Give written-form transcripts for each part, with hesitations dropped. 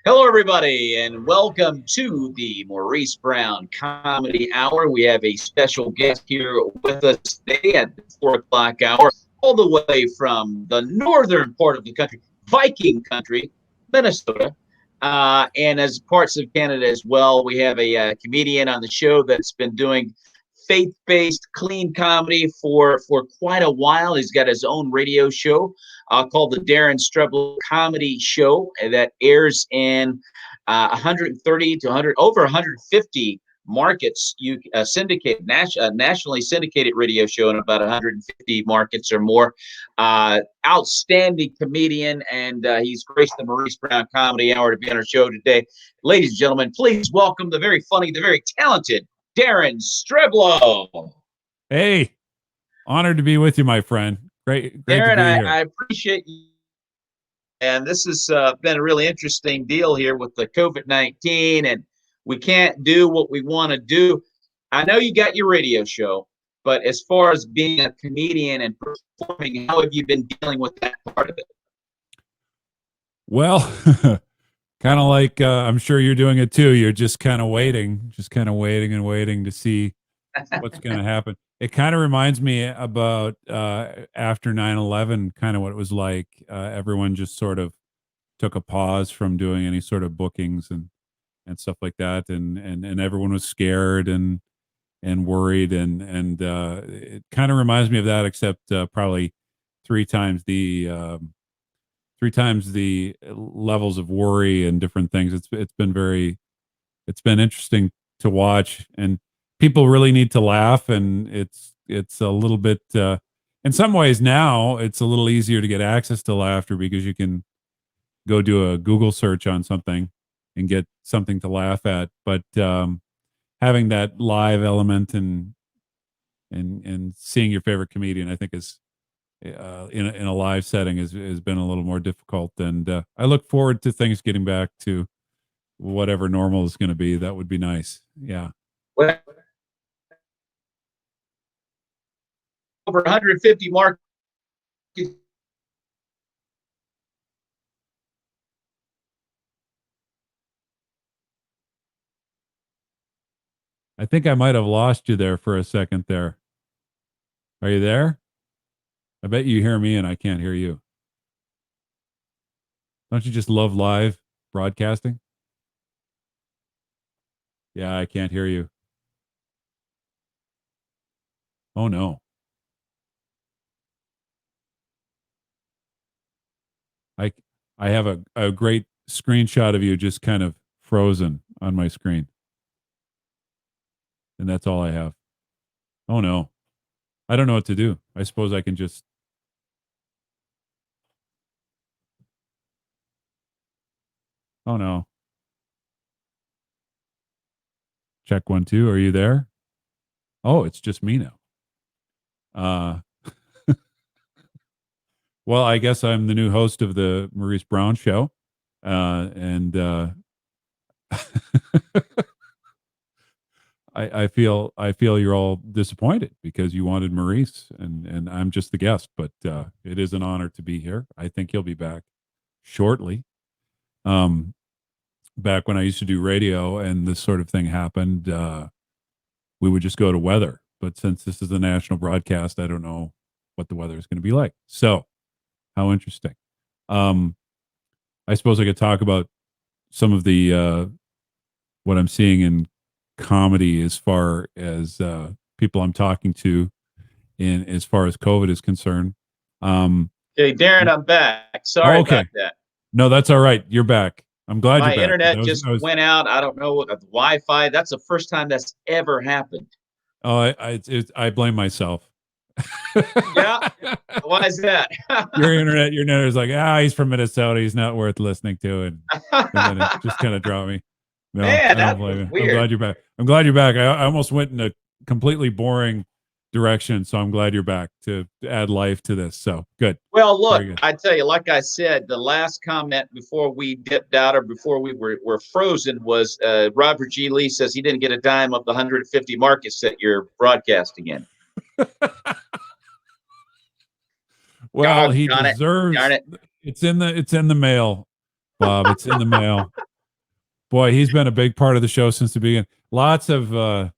Hello, everybody, and welcome to the Maurice Brown Comedy Hour. We have a special guest here with us today at the 4 o'clock hour, all the way from the northern part of the country, Viking country, Minnesota, and as parts of Canada as well. We have a comedian on the show that's been doing faith-based clean comedy for quite a while. He's got his own radio show called the Daren Streblow Comedy Show that airs in 130 to 100 over 150 markets. You nationally syndicated radio show in about 150 markets or more. Outstanding comedian, and he's graced the Maurice Brown Comedy Hour to be on our show today. Ladies and gentlemen, please welcome the very funny, the very talented Daren Streblow. Hey, honored to be with you, my friend. Great Daren, to be here. I appreciate you. And this has been a really interesting deal here with the COVID-19, and we can't do what we want to do. I know you got your radio show, but as far as being a comedian and performing, how have you been dealing with that part of it? Well, kind of like I'm sure you're doing it too. You're just kind of waiting and waiting to see what's going to happen. It kind of reminds me about after 9/11, kind of what it was like. Everyone just sort of took a pause from doing any sort of bookings and stuff like that, and everyone was scared and worried, and it kind of reminds me of that, except probably three times the three times the levels of worry and different things. It's been interesting to watch, and people really need to laugh, and it's a little bit in some ways now it's a little easier to get access to laughter because you can go do a Google search on something and get something to laugh at. But having that live element and seeing your favorite comedian, I think is in a live setting has been a little more difficult. And I look forward to things getting back to whatever normal is going to be. That would be nice. Yeah. Well, over 150 markets. I think I might have lost you there for a second there. Are you there? I bet you hear me and I can't hear you. Don't you just love live broadcasting? Yeah, I can't hear you. Oh no. I I have a great screenshot of you just kind of frozen on my screen. And that's all I have. Oh no. I don't know what to do. I suppose I can just Oh no. Check 1 2. Are you there? Oh, it's just me now. Uh Well, I guess I'm the new host of the Maurice Brown Show, and I feel you're all disappointed because you wanted Maurice, and I'm just the guest. But it is an honor to be here. I think he'll be back shortly. Um, Back when I used to do radio and this sort of thing happened, we would just go to weather. But since this is a national broadcast, I don't know what the weather is going to be like. So, how interesting. Um, I suppose I could talk about some of the what I'm seeing in comedy as far as people I'm talking to in as far as COVID is concerned. Okay, Daren, I'm back. Sorry about that. No, that's all right. You're back. I'm glad My you're back. internet just went out. I don't know what the Wi-Fi. That's the first time that's ever happened. Oh, I blame myself. Yeah. Why is that? your internet is like, he's from Minnesota. He's not worth listening to, and then it just kind of dropped me. No, Man, I don't blame you. I'm glad you're back. I'm glad you're back. I almost went in a completely boring direction, so I'm glad you're back to add life to this. So good. Well, look, I tell you, like I said, the last comment before we dipped out or before we were frozen was Robert G. Lee says he didn't get a dime of the 150 markets that you're broadcasting in. Well, he deserves it. It's in the mail, Bob. It's in the mail. boy, he's been a big part of the show since the beginning. Lots of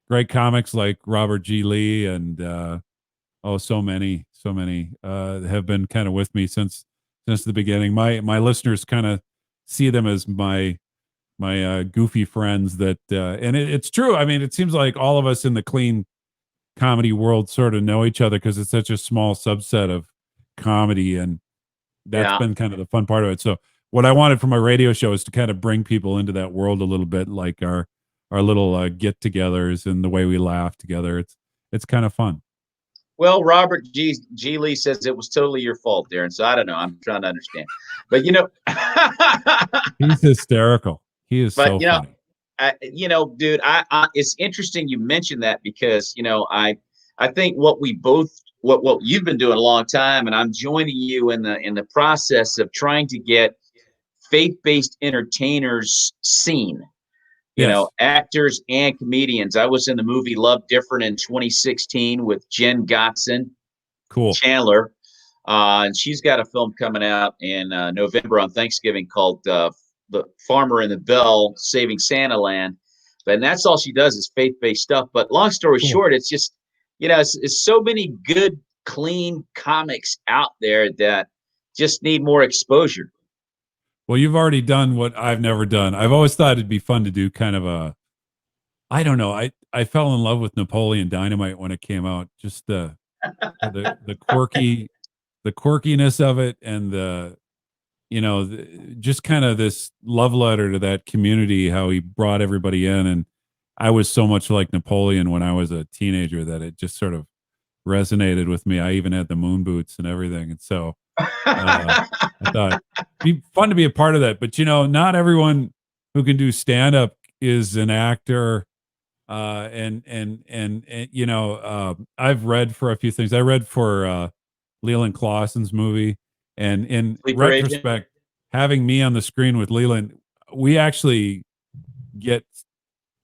great comics like Robert G. Lee and so many have been kind of with me since the beginning. My listeners kind of see them as my goofy friends that and it's true. I mean, it seems like all of us in the clean comedy world sort of know each other because it's such a small subset of comedy, and that's Yeah. been kind of the fun part of it. So what I wanted from my radio show is to kind of bring people into that world a little bit, like our little get-togethers and the way we laugh together. It's kind of fun. Well, Robert G. Lee says it was totally your fault, Daren. So I don't know. I'm trying to understand, but He's hysterical. He is but so funny. dude, it's interesting you mentioned that because I think what you've been doing a long time, and I'm joining you in the process of trying to get faith-based entertainers seen. Yes. Actors and comedians. I was in the movie Love Different in 2016 with Jen Gotzon Cool. Chandler, and she's got a film coming out in November on Thanksgiving called "The Farmer and the Bell: Saving Santa Land." And that's all she does is faith-based stuff. But long story short, it's just it's so many good, clean comics out there that just need more exposure. Well, you've already done what I've never done. I've always thought it'd be fun to do kind of I don't know. I fell in love with Napoleon Dynamite when it came out. Just the quirkiness of it, and just kind of this love letter to that community, how he brought everybody in. And I was so much like Napoleon when I was a teenager that it just sort of resonated with me. I even had the moon boots and everything. And so I thought it'd be fun to be a part of that. But not everyone who can do stand up is an actor. I've read for a few things. I read for Leland Clausen's movie, and in Sleeper Agent. retrospect, having me on the screen with Leland, we actually get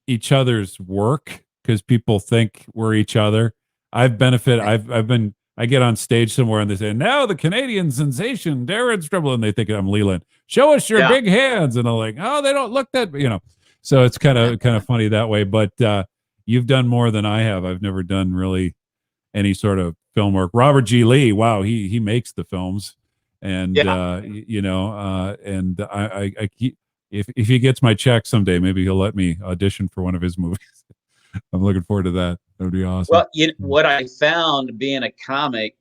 each other's work because people think we're each other. I've benefited. I've been. I get on stage somewhere and they say, "Now the Canadian sensation, Daren Streblow," and they think I'm Leland. Show us your big hands, and I'm like, "Oh, they don't look that," So it's kind of funny that way. But you've done more than I have. I've never done really any sort of film work. Robert G. Lee, wow, he makes the films, and and I keep, if he gets my check someday, maybe he'll let me audition for one of his movies. I'm looking forward to that. That would be awesome. Well, what I found being a comic,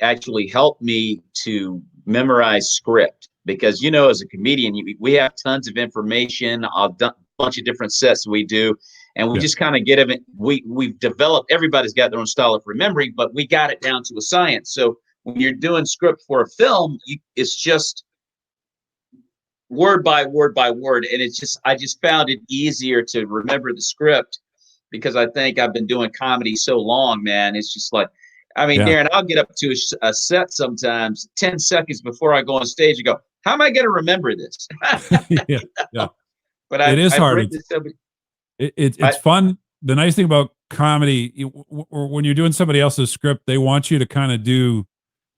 actually helped me to memorize script because, as a comedian, we have tons of information, bunch of different sets we do, and we just kind of get it. We've developed. Everybody's got their own style of remembering, but we got it down to a science. So when you're doing script for a film, it's just word by word by word, and I just found it easier to remember the script because I think I've been doing comedy so long, man. It's just like, I mean, Daren, I'll get up to a set sometimes 10 seconds before I go on stage and go, how am I going to remember this? Yeah. But it is hard. It's fun. The nice thing about comedy, when you're doing somebody else's script, they want you to kind of do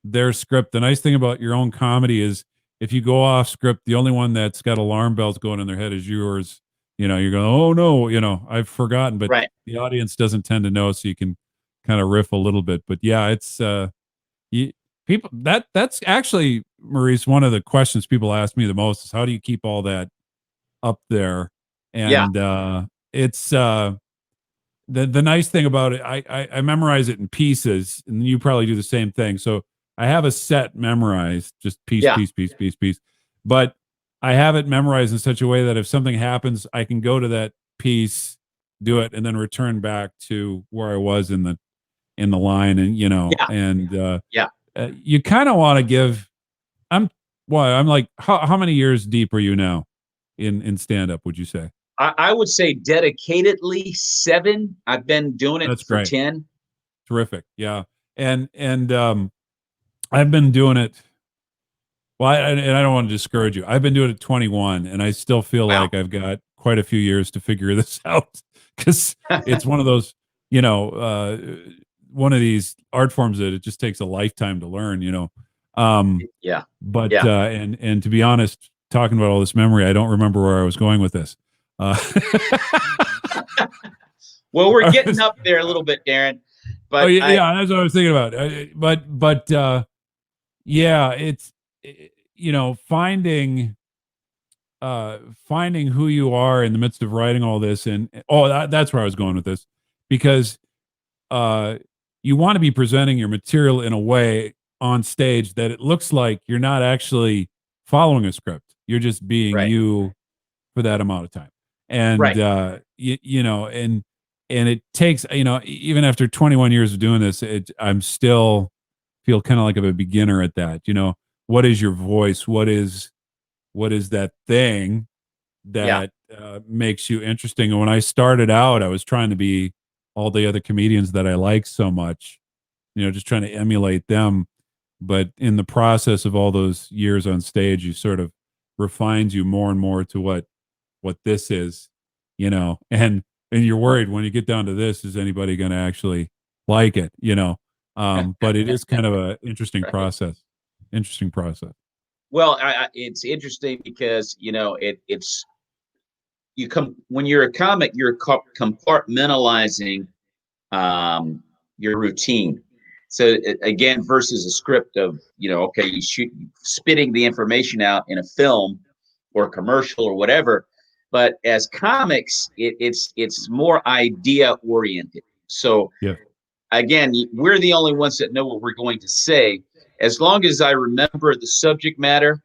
their script. The nice thing about your own comedy is if you go off script, the only one that's got alarm bells going in their head is yours. You're going, oh no, I've forgotten, but the audience doesn't tend to know, so you can kind of riff a little bit. But yeah, it's people that's actually, Maurice, one of the questions people ask me the most is how do you keep all that up there? And it's the nice thing about it, I memorize it in pieces, and you probably do the same thing. So I have a set memorized, just piece. But I have it memorized in such a way that if something happens, I can go to that piece, do it, and then return back to where I was in the line, and you kind of want to give. I'm like, how many years deep are you now in stand up? Would you say? I would say dedicatedly 7. I've been doing it for great. 10. Terrific, yeah, and I've been doing it. Well, and I don't want to discourage you. I've been doing it 21, and I still feel like I've got quite a few years to figure this out because it's one of those, one of these art forms that it just takes a lifetime to learn. But and to be honest, talking about all this memory, I don't remember where I was going with this. Well, we're getting up there a little bit, Daren. Oh But yeah, yeah, that's what I was thinking about. But yeah, it's finding finding who you are in the midst of writing all this, and that's where I was going with this, because uh you want to be presenting your material in a way on stage that it looks like you're not actually following a script. You're just being right, you for that amount of time. And right. and it takes, even after 21 years of doing this, I'm still feel kind of like a beginner at that. What is your voice? What is that thing Yeah, that makes you interesting? And when I started out, I was trying to be all the other comedians that I like so much, just trying to emulate them. But in the process of all those years on stage, you sort of refines you more and more to what this is, and you're worried when you get down to this, is anybody going to actually like it? But it is kind of a interesting right. process. Interesting process. Well, it's interesting because it's you come when you're a comic, you're compartmentalizing um, your routine. So again, versus a script of okay, you shoot spitting the information out in a film or a commercial or whatever. But as comics, it's more idea oriented. So Yeah. again, we're the only ones that know what we're going to say. As long as I remember the subject matter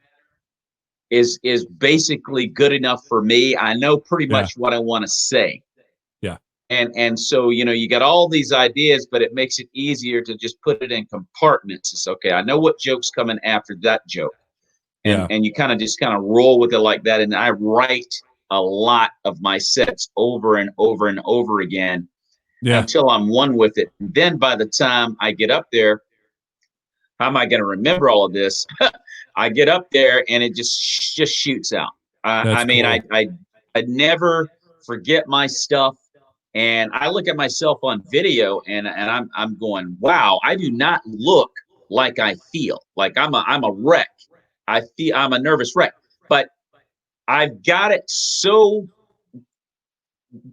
is basically good enough for me. I know pretty Yeah. much what I want to say. Yeah. And so you got all these ideas, but it makes it easier to just put it in compartments. It's okay, I know what joke's coming after that joke. and Yeah. and you kind of roll with it like that. And I write a lot of my sets over and over and over again Yeah. until I'm one with it. And then by the time I get up there, how am I going to remember all of this? I get up there and it just shoots out. I That's mean, cool. I never forget my stuff, and I look at myself on video, and I'm going, wow, I do not look like I feel. Like I'm a wreck. I feel I'm a nervous wreck, but I've got it so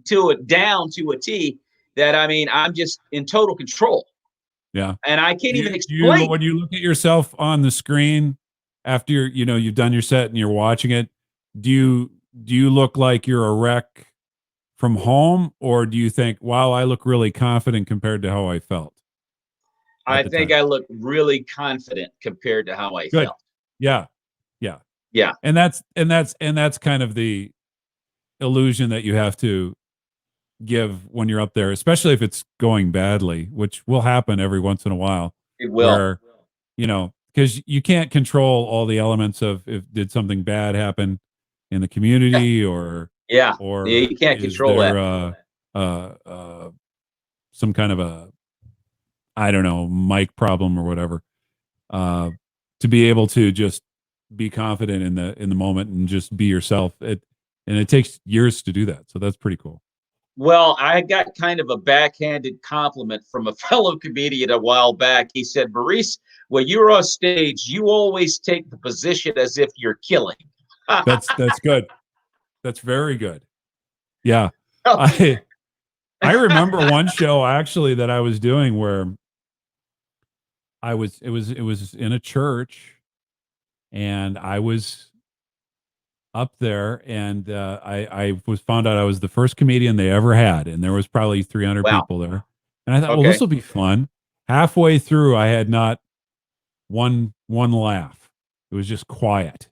to it down to a T that I mean I'm just in total control, Yeah. and I can't Do even you, do you explain. when you look at yourself on the screen after you've done your set and you're watching it, do you look like you're a wreck from home, or do you think, wow, I look really confident compared to how I felt at I the think time? I look really confident compared to how I Good. felt. Yeah. Yeah. Yeah, And that's kind of the illusion that you have to give when you're up there, especially if it's going badly, which will happen every once in a while, it will. where because you can't control all the elements of, if did something bad happen in the Yeah, community, or yeah. Yeah, or you can't is control there that. uh, uh, some kind of a, I don't know, mic problem or whatever, uh, to be able to just be confident in the moment and just be yourself. And it takes years to do that, so that's pretty cool. Well, I got kind of a backhanded compliment from a fellow comedian a while back. He said, Maurice, when you're on stage, you always take the position as if you're killing. That's good. That's very good. Yeah. I remember one show actually that I was doing where it was in a church, and I was up there, and I was found out I was the first comedian they ever had, and there was probably 300 Wow. people there. And I thought, well, this Okay. will be fun. Halfway through, I had not one laugh. It was just quiet.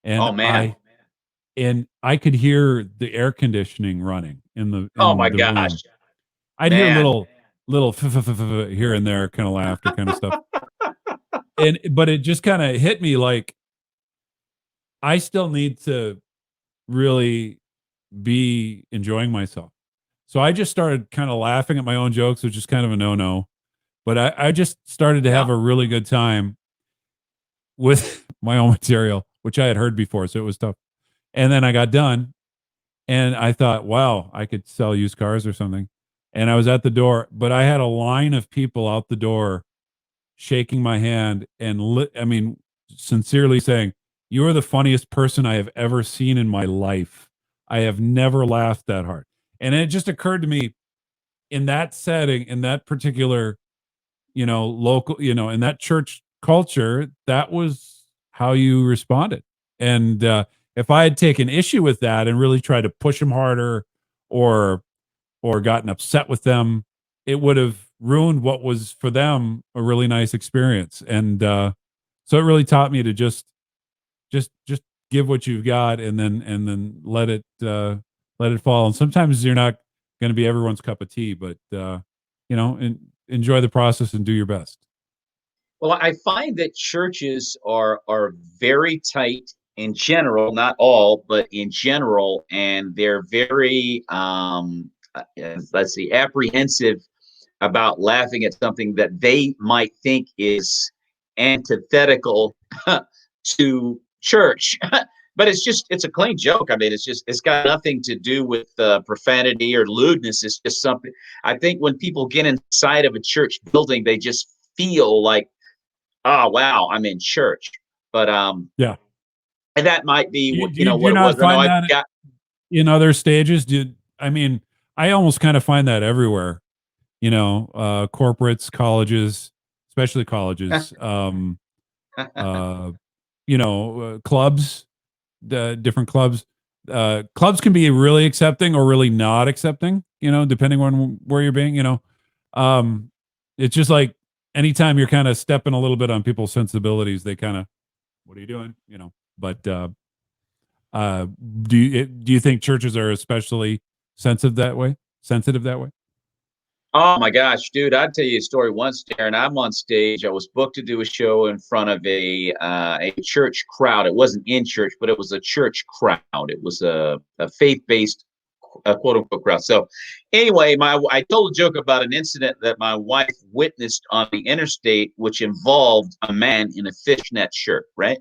Oh And man. I could hear the air conditioning running in the Oh my in the gosh, room. I'd hear man. little here and there, kind of laughter, kind of stuff. But it just kind of hit me like, I still need to really be enjoying myself. So I just started kind of laughing at my own jokes, which is kind of a no-no. But I just started to Yeah. have a really good time with my own material, which I had heard before, so it was tough. And then I got done, and I thought, wow, I could sell used cars or something. And I was at the door, but I had a line of people out the door shaking my hand and I mean, sincerely saying, You are the funniest person I have ever seen in my life. I have never laughed that hard. And it just occurred to me in that setting, in that particular, local, in that church culture, that was how you responded. And if I had taken issue with that and really tried to push them harder or gotten upset with them, it would have ruined what was for them a really nice experience. And so it really taught me to just give what you've got and then let it fall. And sometimes you're not going to be everyone's cup of tea, but enjoy the process and do your best. Well, I find that churches are very tight in general, not all, but in general, and they're very let's see, apprehensive about laughing at something that they might think is antithetical to church. But it's a clean joke. I mean, it's got nothing to do with profanity or lewdness. It's just something. I think when people get inside of a church building, they just feel like, oh wow, I'm in church. But Yeah. and that might be Do what you, do what you it was. not I know find I've that got. in other stages? I mean, I almost kind of find that everywhere, corporates, colleges, especially colleges, uh, clubs, the different clubs. Clubs can be really accepting or really not accepting, depending on where you're being, um, it's just like anytime you're kind of stepping a little bit on people's sensibilities, they kind of, what are you doing? But, uh, do you think churches are especially sensitive that way? Sensitive that way? Oh my gosh, dude! I'd tell you a story once, Darren. I'm on stage. I was booked to do a show in front of a church crowd. It wasn't in church, but it was a church crowd. It was a faith-based quote unquote crowd. So anyway, I told a joke about an incident that my wife witnessed on the interstate, which involved a man in a fishnet shirt, right?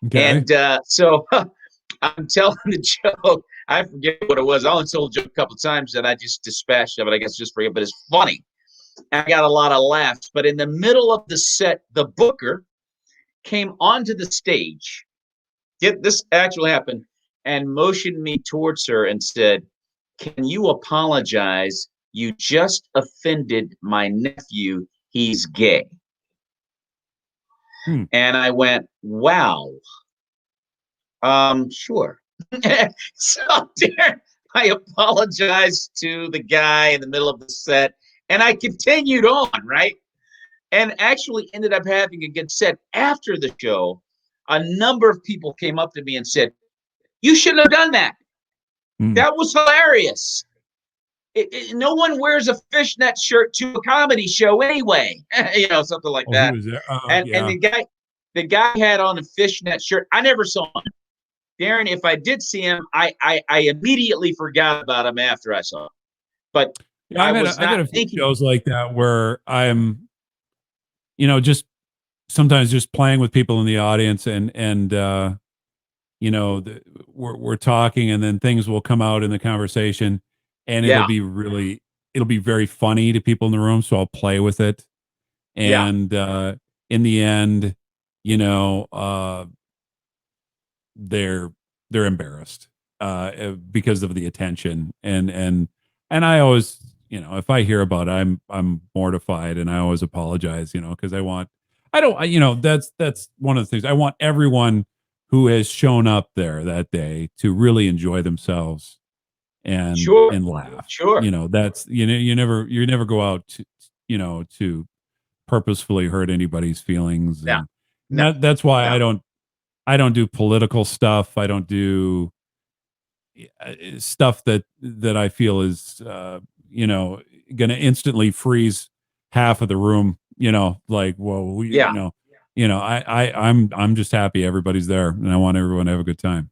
Okay. And so I'm telling the joke. I forget what it was. I only told the joke a couple of times and I just dispatched of it. I guess just for it, but it's funny. I got a lot of laughs. But in the middle of the set, the booker came onto the stage. This actually happened, and motioned me towards her and said, "Can you apologize? You just offended my nephew. He's gay." Hmm. And I went, "Wow. Sure." So there, I apologized to the guy in the middle of the set, and I continued on, right? And actually ended up having a good set after the show. A number of people came up to me and said, "You shouldn't have done that. Hmm. That was hilarious. No one wears a fishnet shirt to a comedy show anyway." Something like Oh, he that. was there. And Yeah. the guy had on a fishnet shirt. I never saw him. Daren, if I did see him, I immediately forgot about him after I saw him. But Yeah, I I've had was a, I've had not a few thinking. shows like that where I'm, just sometimes just playing with people in the audience and we're talking and then things will come out in the conversation and Yeah, it'll be very funny to people in the room. So I'll play with it. yeah, And in the end, you know, uh, they're they're embarrassed because of the attention and I always if I hear about it I'm mortified and I always apologize because I don't that's one of the things I want everyone who has shown up there that day to really enjoy themselves sure, and laugh. sure. That's you never go out to purposefully hurt anybody's feelings No, and no, that's why no. I don't do political stuff. I don't do stuff that I feel is you know going to instantly freeze half of the room. Like whoa, Yeah. I'm just happy everybody's there, and I want everyone to have a good time.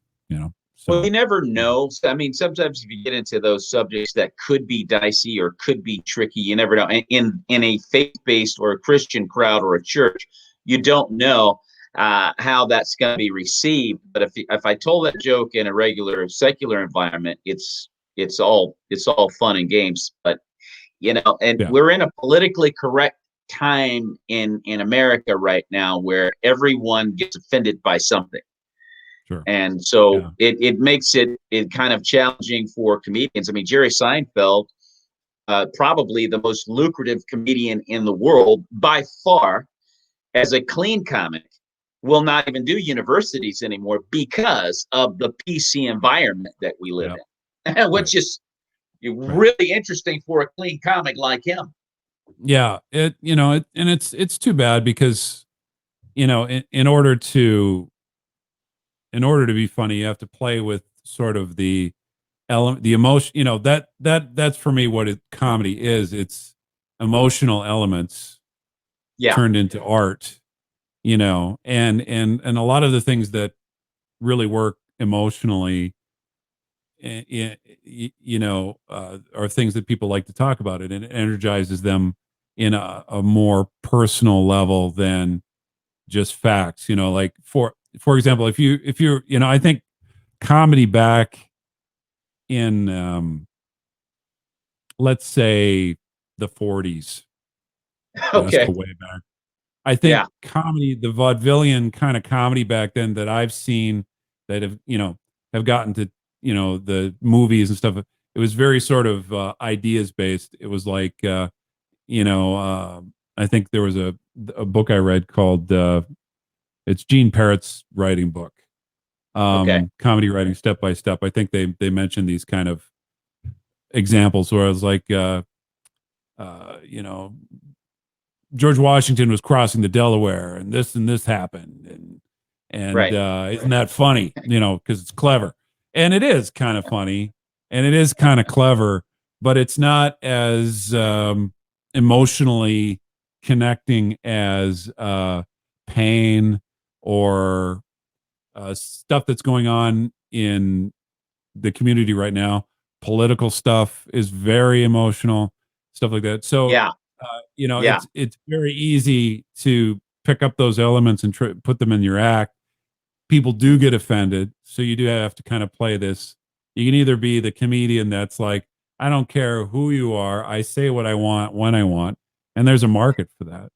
Well, you So never know. I mean, sometimes if you get into those subjects that could be dicey or could be tricky, you never know. In a faith-based or a Christian crowd or a church, you don't know how that's going to be received. But if I told that joke in a regular secular environment, it's all fun and games. But and yeah, we're in a politically correct time in America right now where everyone gets offended by something. Sure. And so Yeah. it makes it kind of challenging for comedians. I mean, Jerry Seinfeld, probably the most lucrative comedian in the world by far, as a clean comic, will not even do universities anymore because of the PC environment that we live Yep. in, Right. which is Right. really interesting for a clean comic like him. Yeah. And it's too bad because, in order to be funny, you have to play with sort of the element, the emotion, that's for me what comedy is. It's emotional elements Yeah, turned into art, and a lot of the things that really work emotionally, are things that people like to talk about it, and it energizes them in a more personal level than just facts. Like for example, if you're, I think comedy back in, let's say, the 40s, let's okay, go way back. I think yeah, comedy, the vaudevillian kind of comedy back then that I've seen, that have gotten to, the movies and stuff, it was very sort of ideas based. It was like, you know uh, I think there was a book I read called, it's Gene Parrott's writing book, okay, comedy writing step by step. I think they mentioned these kind of examples where I was like, uh, you know, George Washington was crossing the Delaware, and this happened, and right, isn't that funny? Because it's clever, and it is kind of funny, and it is kind of clever, but it's not as emotionally connecting as pain or stuff that's going on in the community right now. Political stuff is very emotional, stuff like that. So, yeah, yeah, it's very easy to pick up those elements and put them in your act. People do get offended, so you do have to kind of play this. You can either be the comedian that's like, I don't care who you are, I say what I want when I want, and there's a market for that,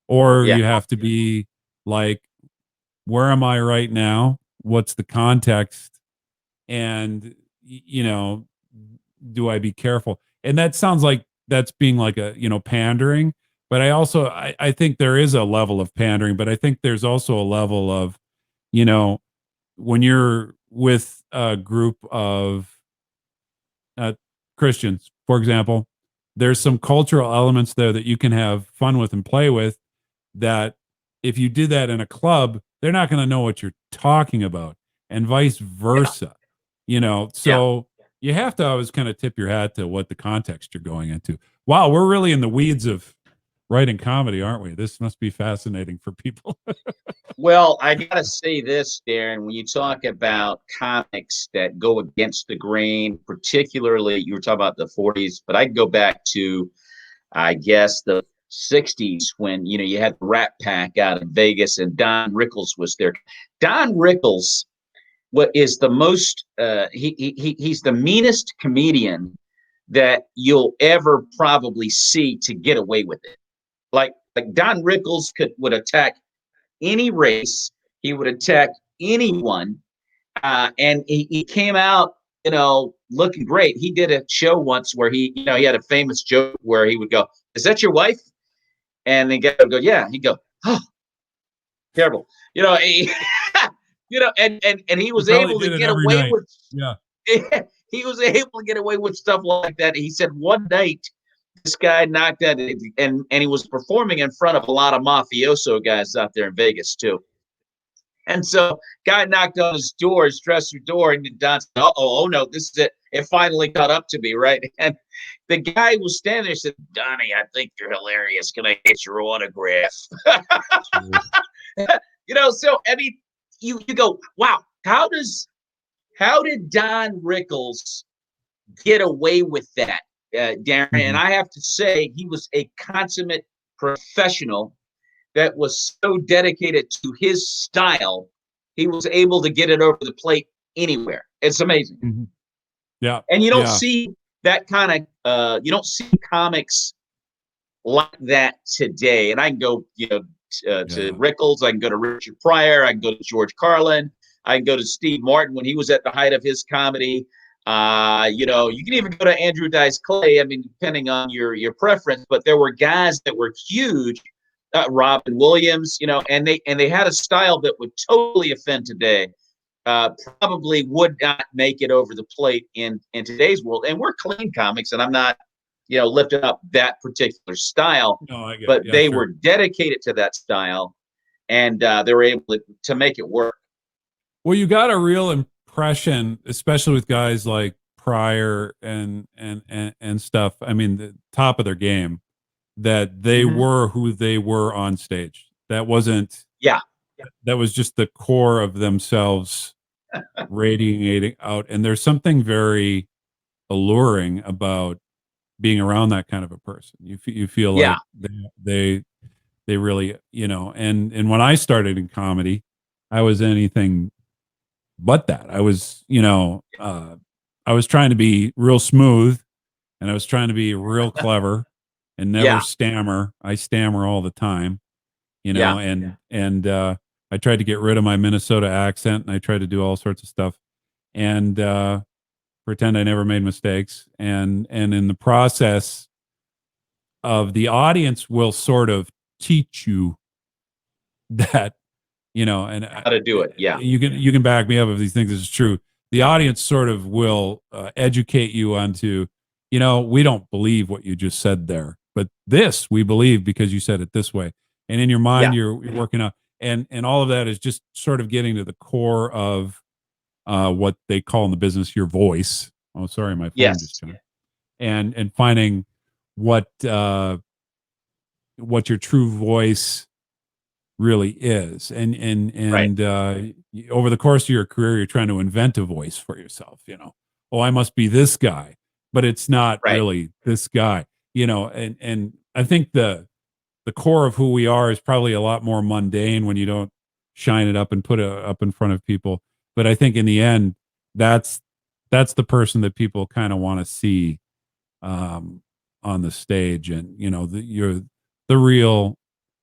or yeah, you have to be like, where am I right now? What's the context? And do I be careful? And that sounds like that's being like a, pandering, but I think there is a level of pandering, but I think there's also a level of, you know when you're with a group of uh, Christians, for example, there's some cultural elements there that you can have fun with and play with, that if you did that in a club, they're not going to know what you're talking about, and vice yeah, versa. yeah. So you have to always kind of tip your hat to what the context you're going into. Wow, we're really in the weeds of writing comedy, aren't we? This must be fascinating for people. Well, I gotta say this, Darren, when you talk about comics that go against the grain, particularly you were talking about the 40s, but I'd go back to, I guess, the 60s when you had the Rat Pack out in Vegas and Don Rickles was there. Don Rickles, what is the most he's the meanest comedian that you'll ever probably see to get away with it. Like Don Rickles would attack any race. He would attack anyone, and he came out, looking great. He did a show once where he had a famous joke where he would go, "Is that your wife?" And the guy would go, "Yeah." He'd go, "Oh, terrible," he, and he He was probably able to did it get every away night. with. Yeah. He was able to get away with stuff like that. He said one night this guy knocked out, and he was performing in front of a lot of mafioso guys out there in Vegas too. And so, guy knocked on his dresser door, and Don said, oh no, this is it. It finally caught up to me, right?" And the guy was standing there and said, "Donnie, I think you're hilarious. Can I get your autograph?" So I mean, you go, wow, how did Don Rickles get away with that, Darren? And Mhm. I have to say, he was a consummate professional that was so dedicated to his style, he was able to get it over the plate anywhere. It's amazing. Mhm. Yeah. And you don't Yeah. see that kind of, you don't see comics like that today. And I can go, to Yeah. Rickles, I can go to Richard Pryor, I can go to George Carlin, I can go to Steve Martin when he was at the height of his comedy. You can even go to Andrew Dice Clay. I mean, depending on your preference, but there were guys that were huge, Robin Williams, and they had a style that would totally offend today. Probably would not make it over the plate in today's world. And we're clean comics, and I'm not, lifting up that particular style. No, I get it. But Yeah, they sure. were dedicated to that style, and they were able to make it work. Well, you got a real impression, especially with guys like Pryor and stuff. I mean, the top of their game, that they were who they were on stage. That wasn't. Yeah. That was just the core of themselves radiating out. And there's something very alluring about being around that kind of a person. You feel like they really, and when I started in comedy, I was anything but that. I was, I was trying to be real smooth, and I was trying to be real clever and never stammer. I stammer all the time, and I tried to get rid of my Minnesota accent, and I tried to do all sorts of stuff and pretend I never made mistakes. And in the process of, the audience will sort of teach you that, and how to do it. Yeah. You can back me up if these things is true. The audience sort of will educate you onto, we don't believe what you just said there, but this we believe because you said it this way. And in your mind, you're working out. And all of that is just sort of getting to the core of what they call in the business your voice. Oh, sorry, my phone just came. And finding what your true voice really is. And over the course of your career, you're trying to invent a voice for yourself. Oh, I must be this guy, but it's not really this guy. And I think the core of who we are is probably a lot more mundane when you don't shine it up and put it up in front of people. But I think in the end, that's the person that people kind of want to see on the stage. And, you're the real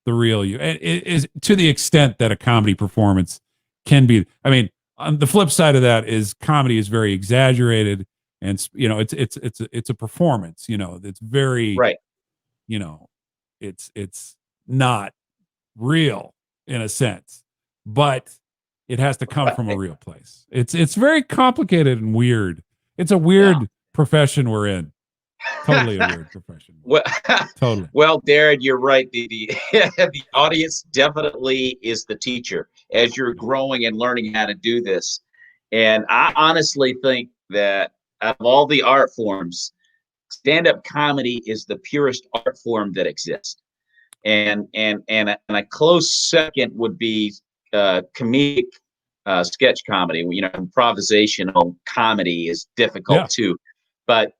you. And it is, to the extent that a comedy performance can be. I mean, on the flip side of that is comedy is very exaggerated, and it's a performance. It's very it's not real in a sense, but it has to come from a real place. It's very complicated and weird. It's a weird profession we're in. Totally a weird profession. Well, totally. Well, Daren, you're right. The audience definitely is the teacher as you're growing and learning how to do this. And I honestly think that of all the art forms, stand-up comedy is the purest art form that exists. And a close second would be comedic sketch comedy. Improvisational comedy is difficult too, but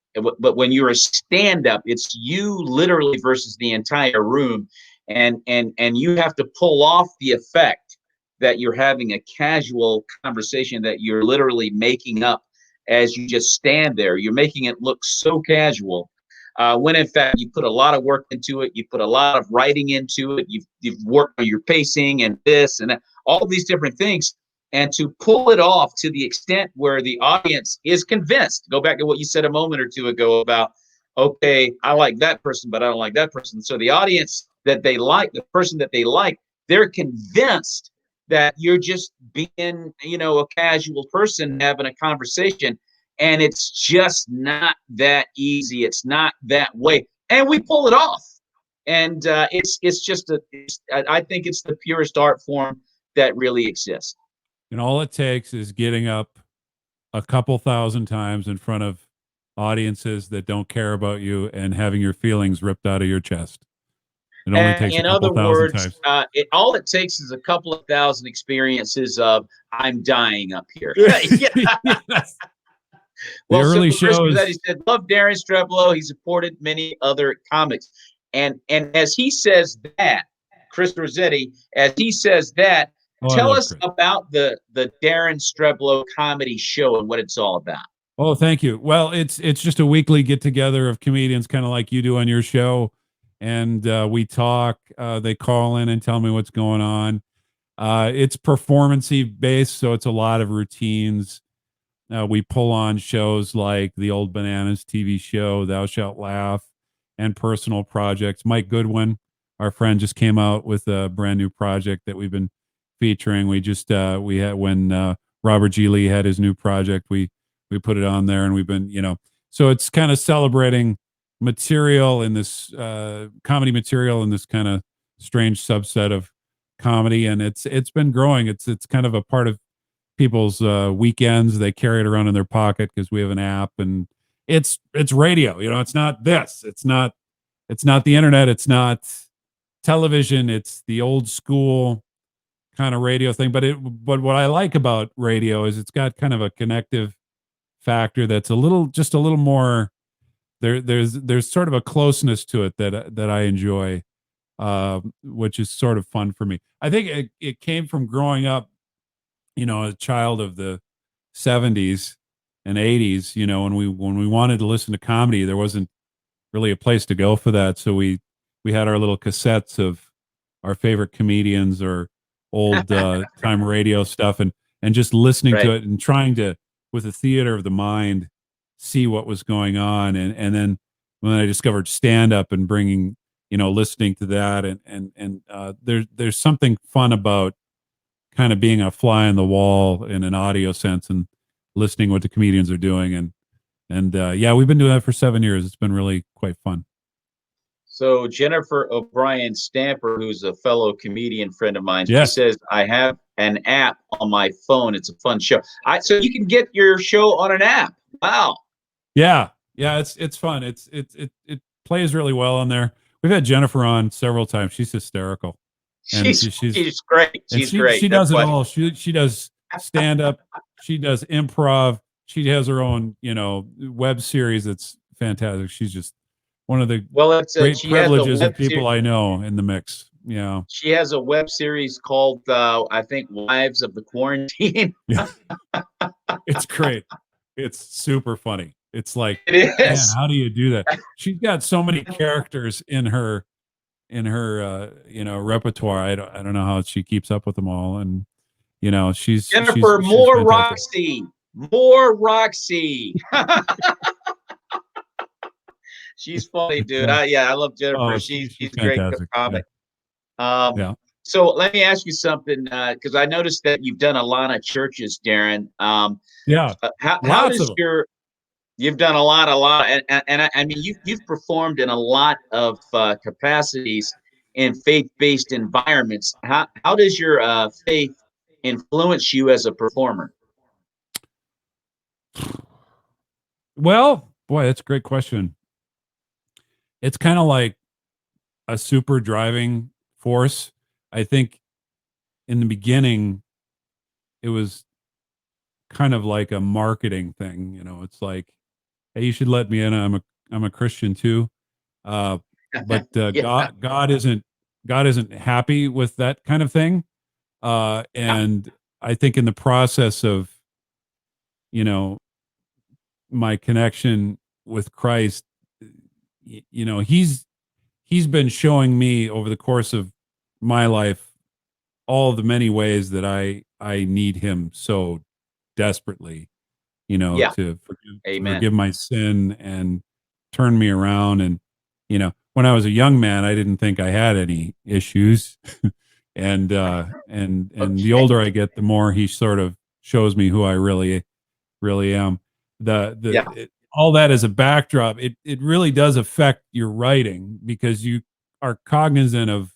when you're a stand-up, it's you literally versus the entire room, and you have to pull off the effect that you're having a casual conversation that you're literally making up as you just stand there. You're making it look so casual, when in fact you put a lot of work into it. You put a lot of writing into it. You've worked on your pacing and this and that, all these different things. And to pull it off to the extent where the audience is convinced, go back to what you said a moment or two ago about, okay, I like that person, but I don't like that person. So the audience that they like, the person that they like, they're convinced that you're just being, a casual person having a conversation. And it's just not that easy. It's not that way. And we pull it off. And I think it's the purest art form that really exists. And all it takes is getting up a couple thousand times in front of audiences that don't care about you and having your feelings ripped out of your chest. It only takes a couple thousand times. All it takes is a couple of thousand experiences of I'm dying up here. Yes. Well, the early shows. He said, love Daren Streblow. He supported many other comics. And as he says that, Chris Rossetti, as he says that, tell us about the Daren Streblow Comedy Show and what it's all about. Oh, thank you. Well, it's just a weekly get together of comedians, kind of like you do on your show, and we talk. They call in and tell me what's going on. It's performancy based, so it's a lot of routines. We pull on shows like the Old Bananas TV show, Thou Shalt Laugh, and personal projects. Mike Goodwin, our friend, just came out with a brand new project that we've been featuring. We had when Robert G. Lee had his new project, we put it on there, and we've been, so it's kind of celebrating material in this comedy material in this kind of strange subset of comedy, and it's been growing. It's kind of a part of people's weekends. They carry it around in their pocket because we have an app, and it's radio. It's not this. It's not the internet. It's not television. It's the old school kind of radio thing. But what I like about radio is it's got kind of a connective factor that's just a little more. There's sort of a closeness to it that I enjoy, which is sort of fun for me. I think it came from growing up, a child of the 70s and 80s, when we wanted to listen to comedy, there wasn't really a place to go for that. So we had our little cassettes of our favorite comedians or old time radio stuff, and just listening to Right. it and trying to, with a theater of the mind, see what was going on. And then when I discovered stand up and bringing, listening to that, and there's something fun about kind of being a fly on the wall in an audio sense and listening what the comedians are doing. And yeah, we've been doing that for 7 years. It's been really quite fun. So Jennifer O'Brien Stamper, who's a fellow comedian friend of mine, she Yes. says, I have an app on my phone. It's a fun show. So you can get your show on an app. Wow. Yeah. Yeah. It's fun. It plays really well on there. We've had Jennifer on several times. She's hysterical. And She's great. and She's she great. No does it question. all. She does stand up. She does improv. She has her own, web series that's fantastic. She's just one of the Well, great she has a privileges of web people series. I know in the mix. Yeah. She has a web series called, I think, Wives of the Quarantine. Yeah. It's great. It's super funny. It's like, It man, is. how do you do that? She's got so many characters in her repertoire. I don't know how she keeps up with them all. And Jennifer, she's more fantastic. Roxy. More Roxy. She's funny, dude. Yeah. I love Jennifer. Oh, She's she's a great fantastic. Yeah. comic. Um, Yeah. so let me ask you something, because I noticed that you've done a lot of churches, Daren. Yeah. How Lots of does them. you've done a lot, and I mean you've performed in a lot of capacities in faith-based environments. How does your faith influence you as a performer? Well, boy, that's a great question. It's kind of like a super driving force. I think in the beginning, it was kind of like a marketing thing. It's like, hey, you should let me in. I'm a Christian too. Uh, but Yeah, God isn't happy with that kind of thing. yeah, And I think in the process of, you know, my connection with Christ, he's been showing me over the course of my life all the many ways that I need him so desperately, yeah. to forgive Amen. my sin and turn me around. And when I was a young man, I didn't think I had any issues. And the Okay. older I get, the more he sort of shows me who I really am. Yeah, All that as a backdrop, it really does affect your writing because you are cognizant of,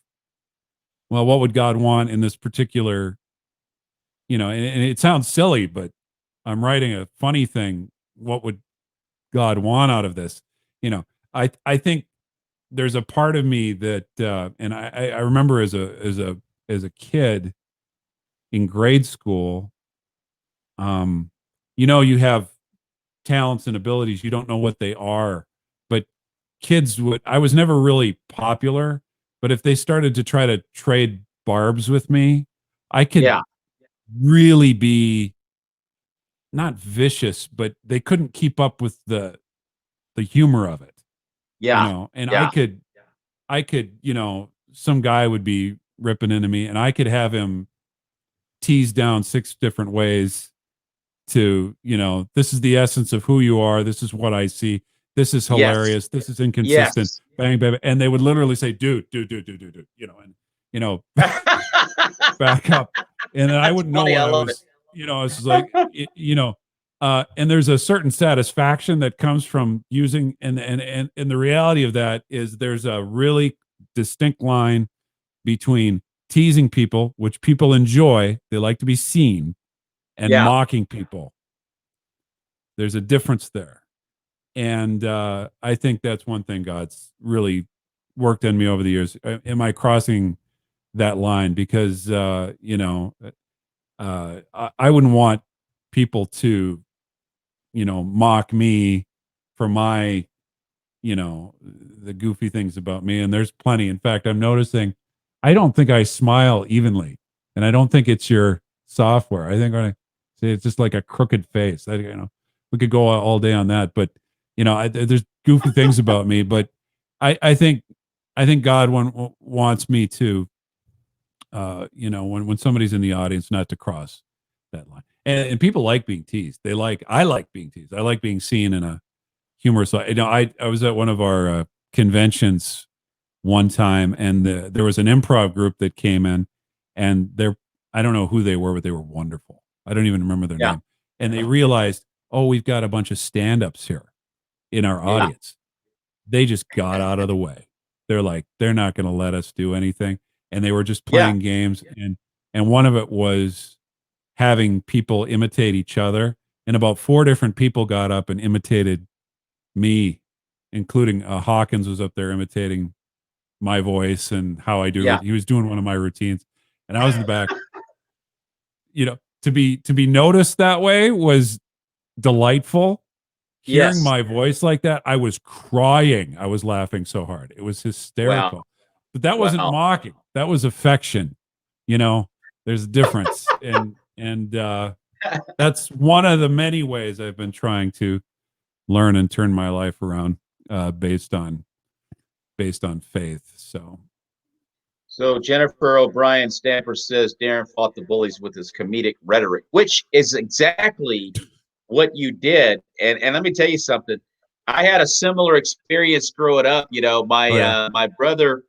well, what would God want in this particular, and it sounds silly, but I'm writing a funny thing. What would God want out of this? I think there's a part of me that, and I remember as a kid in grade school, um, you have talents and abilities. You don't know what they are, but kids would. I was never really popular, but if they started to try to trade barbs with me, I could yeah, really be not vicious, but they couldn't keep up with the humor of it, yeah, and I yeah. could, some guy would be ripping into me and I could have him tease down 6 different ways to, this is the essence of who you are. This is what I see. This is Yes. hilarious. This is inconsistent. Yes. Bang, bang, bang. And they would literally say, dude, and, back up. And I That's wouldn't know funny. what I I love it. was, I was like, and there's a certain satisfaction that comes from using, and the reality of that is there's a really distinct line between teasing people, which people enjoy, they like to be seen, and Yeah. mocking people. There's a difference there. And I think that's one thing God's really worked on me over the years. Am I crossing that line? Because, I wouldn't want people to, mock me for my, the goofy things about me. And there's plenty. In fact, I'm noticing I don't think I smile evenly. And I don't think it's your software. I think when I say it's just like a crooked face. We could go all day on that. But, there's goofy things about me. But I think God wants me to, when somebody's in the audience, not to cross that line. And people like being teased. I like being teased. I like being seen in a humorous way. I was at one of our conventions one time, and there was an improv group that came in, and I don't know who they were, but they were wonderful. I don't even remember their Yeah. name. And they realized, oh, we've got a bunch of stand-ups here in our Yeah. audience. They just got out of the way. They're like, they're not going to let us do anything. And they were just playing games. And one of it was having people imitate each other. And about 4 different people got up and imitated me, including Hawkins was up there imitating my voice and how I do. Yeah. He was doing one of my routines, and I was in the back. To be noticed that way was delightful. Hearing Yes. my voice like that, I was crying. I was laughing so hard. It was hysterical. Wow. But that wasn't Wow. mocking. That was affection. There's a difference. and that's one of the many ways I've been trying to learn and turn my life around based on faith. So Jennifer O'Brien Stamper says Daren fought the bullies with his comedic rhetoric, which is exactly what you did. And let me tell you something. I had a similar experience growing up. My brother,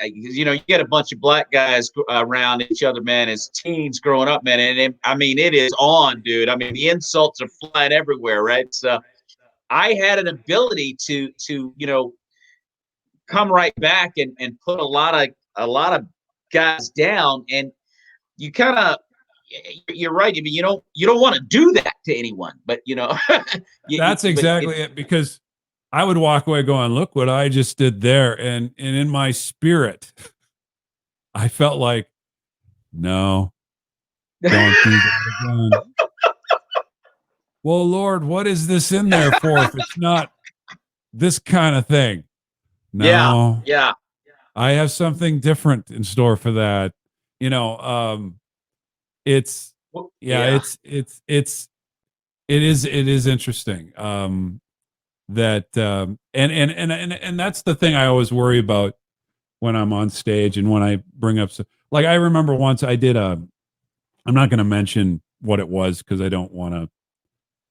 you get a bunch of black guys around each other, man, as teens growing up, man. And it is on, dude. I mean, the insults are flying everywhere, right? So I had an ability to come right back and put a lot of guys down. And you kind of, you're right. I mean, you don't want to do that to anyone, but That's exactly it. Because I would walk away going, look what I just did there. And in my spirit, I felt like, no, don't do that again. Well, Lord, what is this in there for if it's not this kind of thing? No. Yeah. I have something different in store for that. It's it is interesting. And that's the thing I always worry about when I'm on stage and when I bring up like I remember once I did I'm not going to mention what it was because I don't want to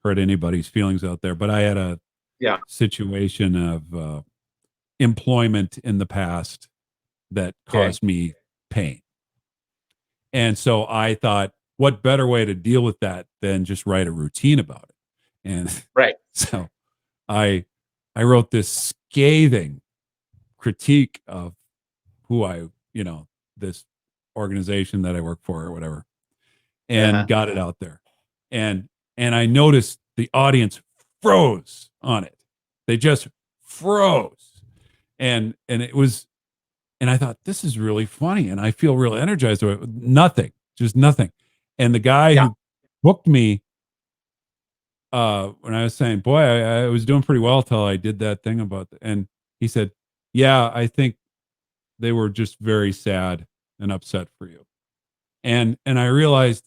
hurt anybody's feelings out there, but I had a situation of employment in the past that caused me pain. And so I thought, what better way to deal with that than just write a routine about it? And so I wrote this scathing critique of who this organization that I work for or whatever, and got it out there. And I noticed the audience froze on it. They just froze. And it was, and I thought, this is really funny. And I feel real energized. Nothing, just nothing. And the guy who booked me, when I was saying, boy, I was doing pretty well till I did that thing about and he said, yeah, I think they were just very sad and upset for you. And I realized,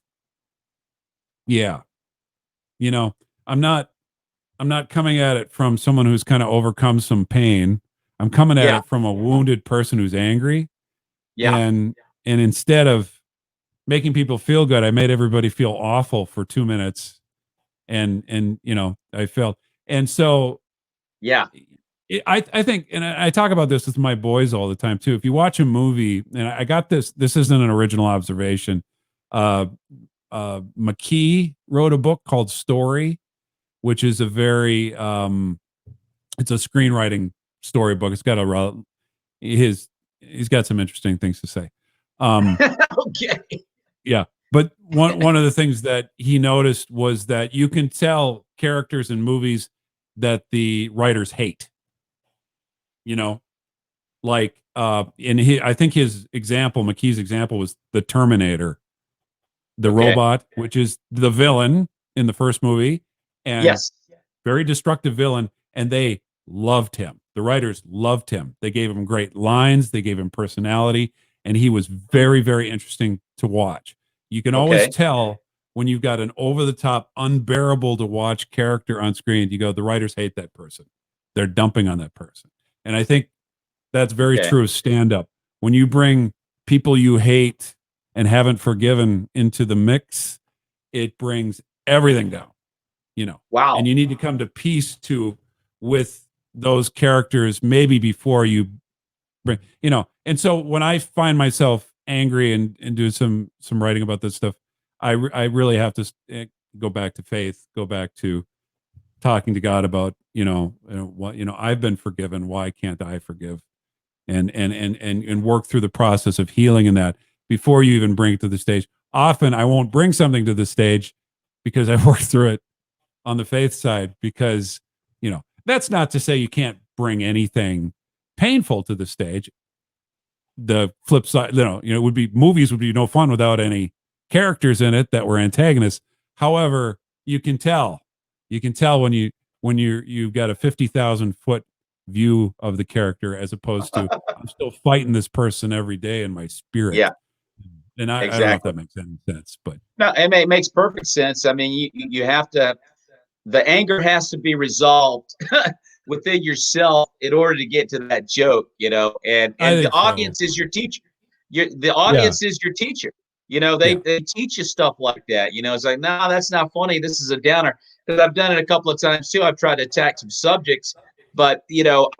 I'm not coming at it from someone who's kind of overcome some pain. I'm coming at it from a wounded person who's angry. And instead of making people feel good. I made everybody feel awful for 2 minutes, and I felt, and so Yeah. I think, and I talk about this with my boys all the time too. If you watch a movie, and I got this, this isn't an original observation. Uh, McKee wrote a book called Story, which is a very, it's a screenwriting storybook. It's got his, he's got some interesting things to say. Okay. Yeah. But one of the things that he noticed was that you can tell characters in movies that the writers hate. Like I think his example, McKee's example, was the Terminator, the Okay. robot, which is the villain in the first movie, and Yes. very destructive villain, and they loved him. The writers loved him. They gave him great lines, they gave him personality, and he was very, very interesting to watch. You can always Okay. tell when you've got an over the top, unbearable to watch character on screen. You go, the writers hate that person. They're dumping on that person. And I think that's very Okay. true of stand up. When you bring people you hate and haven't forgiven into the mix, it brings everything down, Wow. and you need to come to peace with those characters maybe before you bring, and so when I find myself angry and do some writing about this stuff, I really have to go back to faith, go back to talking to God about, what, I've been forgiven. Why can't I forgive? And work through the process of healing in that before you even bring it to the stage. Often I won't bring something to the stage because I worked through it on the faith side, because, that's not to say you can't bring anything painful to the stage. The flip side, movies would be no fun without any characters in it that were antagonists. However, you can tell when you've got a 50,000-foot view of the character, as opposed to, I'm still fighting this person every day in my spirit. Yeah. And I don't know if Exactly. that makes any sense, but No, it makes perfect sense. I mean, you have to. The anger has to be resolved within yourself in order to get to that joke, I and the think so. audience is your teacher. The Yeah. audience is your teacher. Yeah. They teach you stuff like that. It's like, no, that's not funny. This is a downer. Because I've done it a couple of times too. I've tried to attack some subjects, but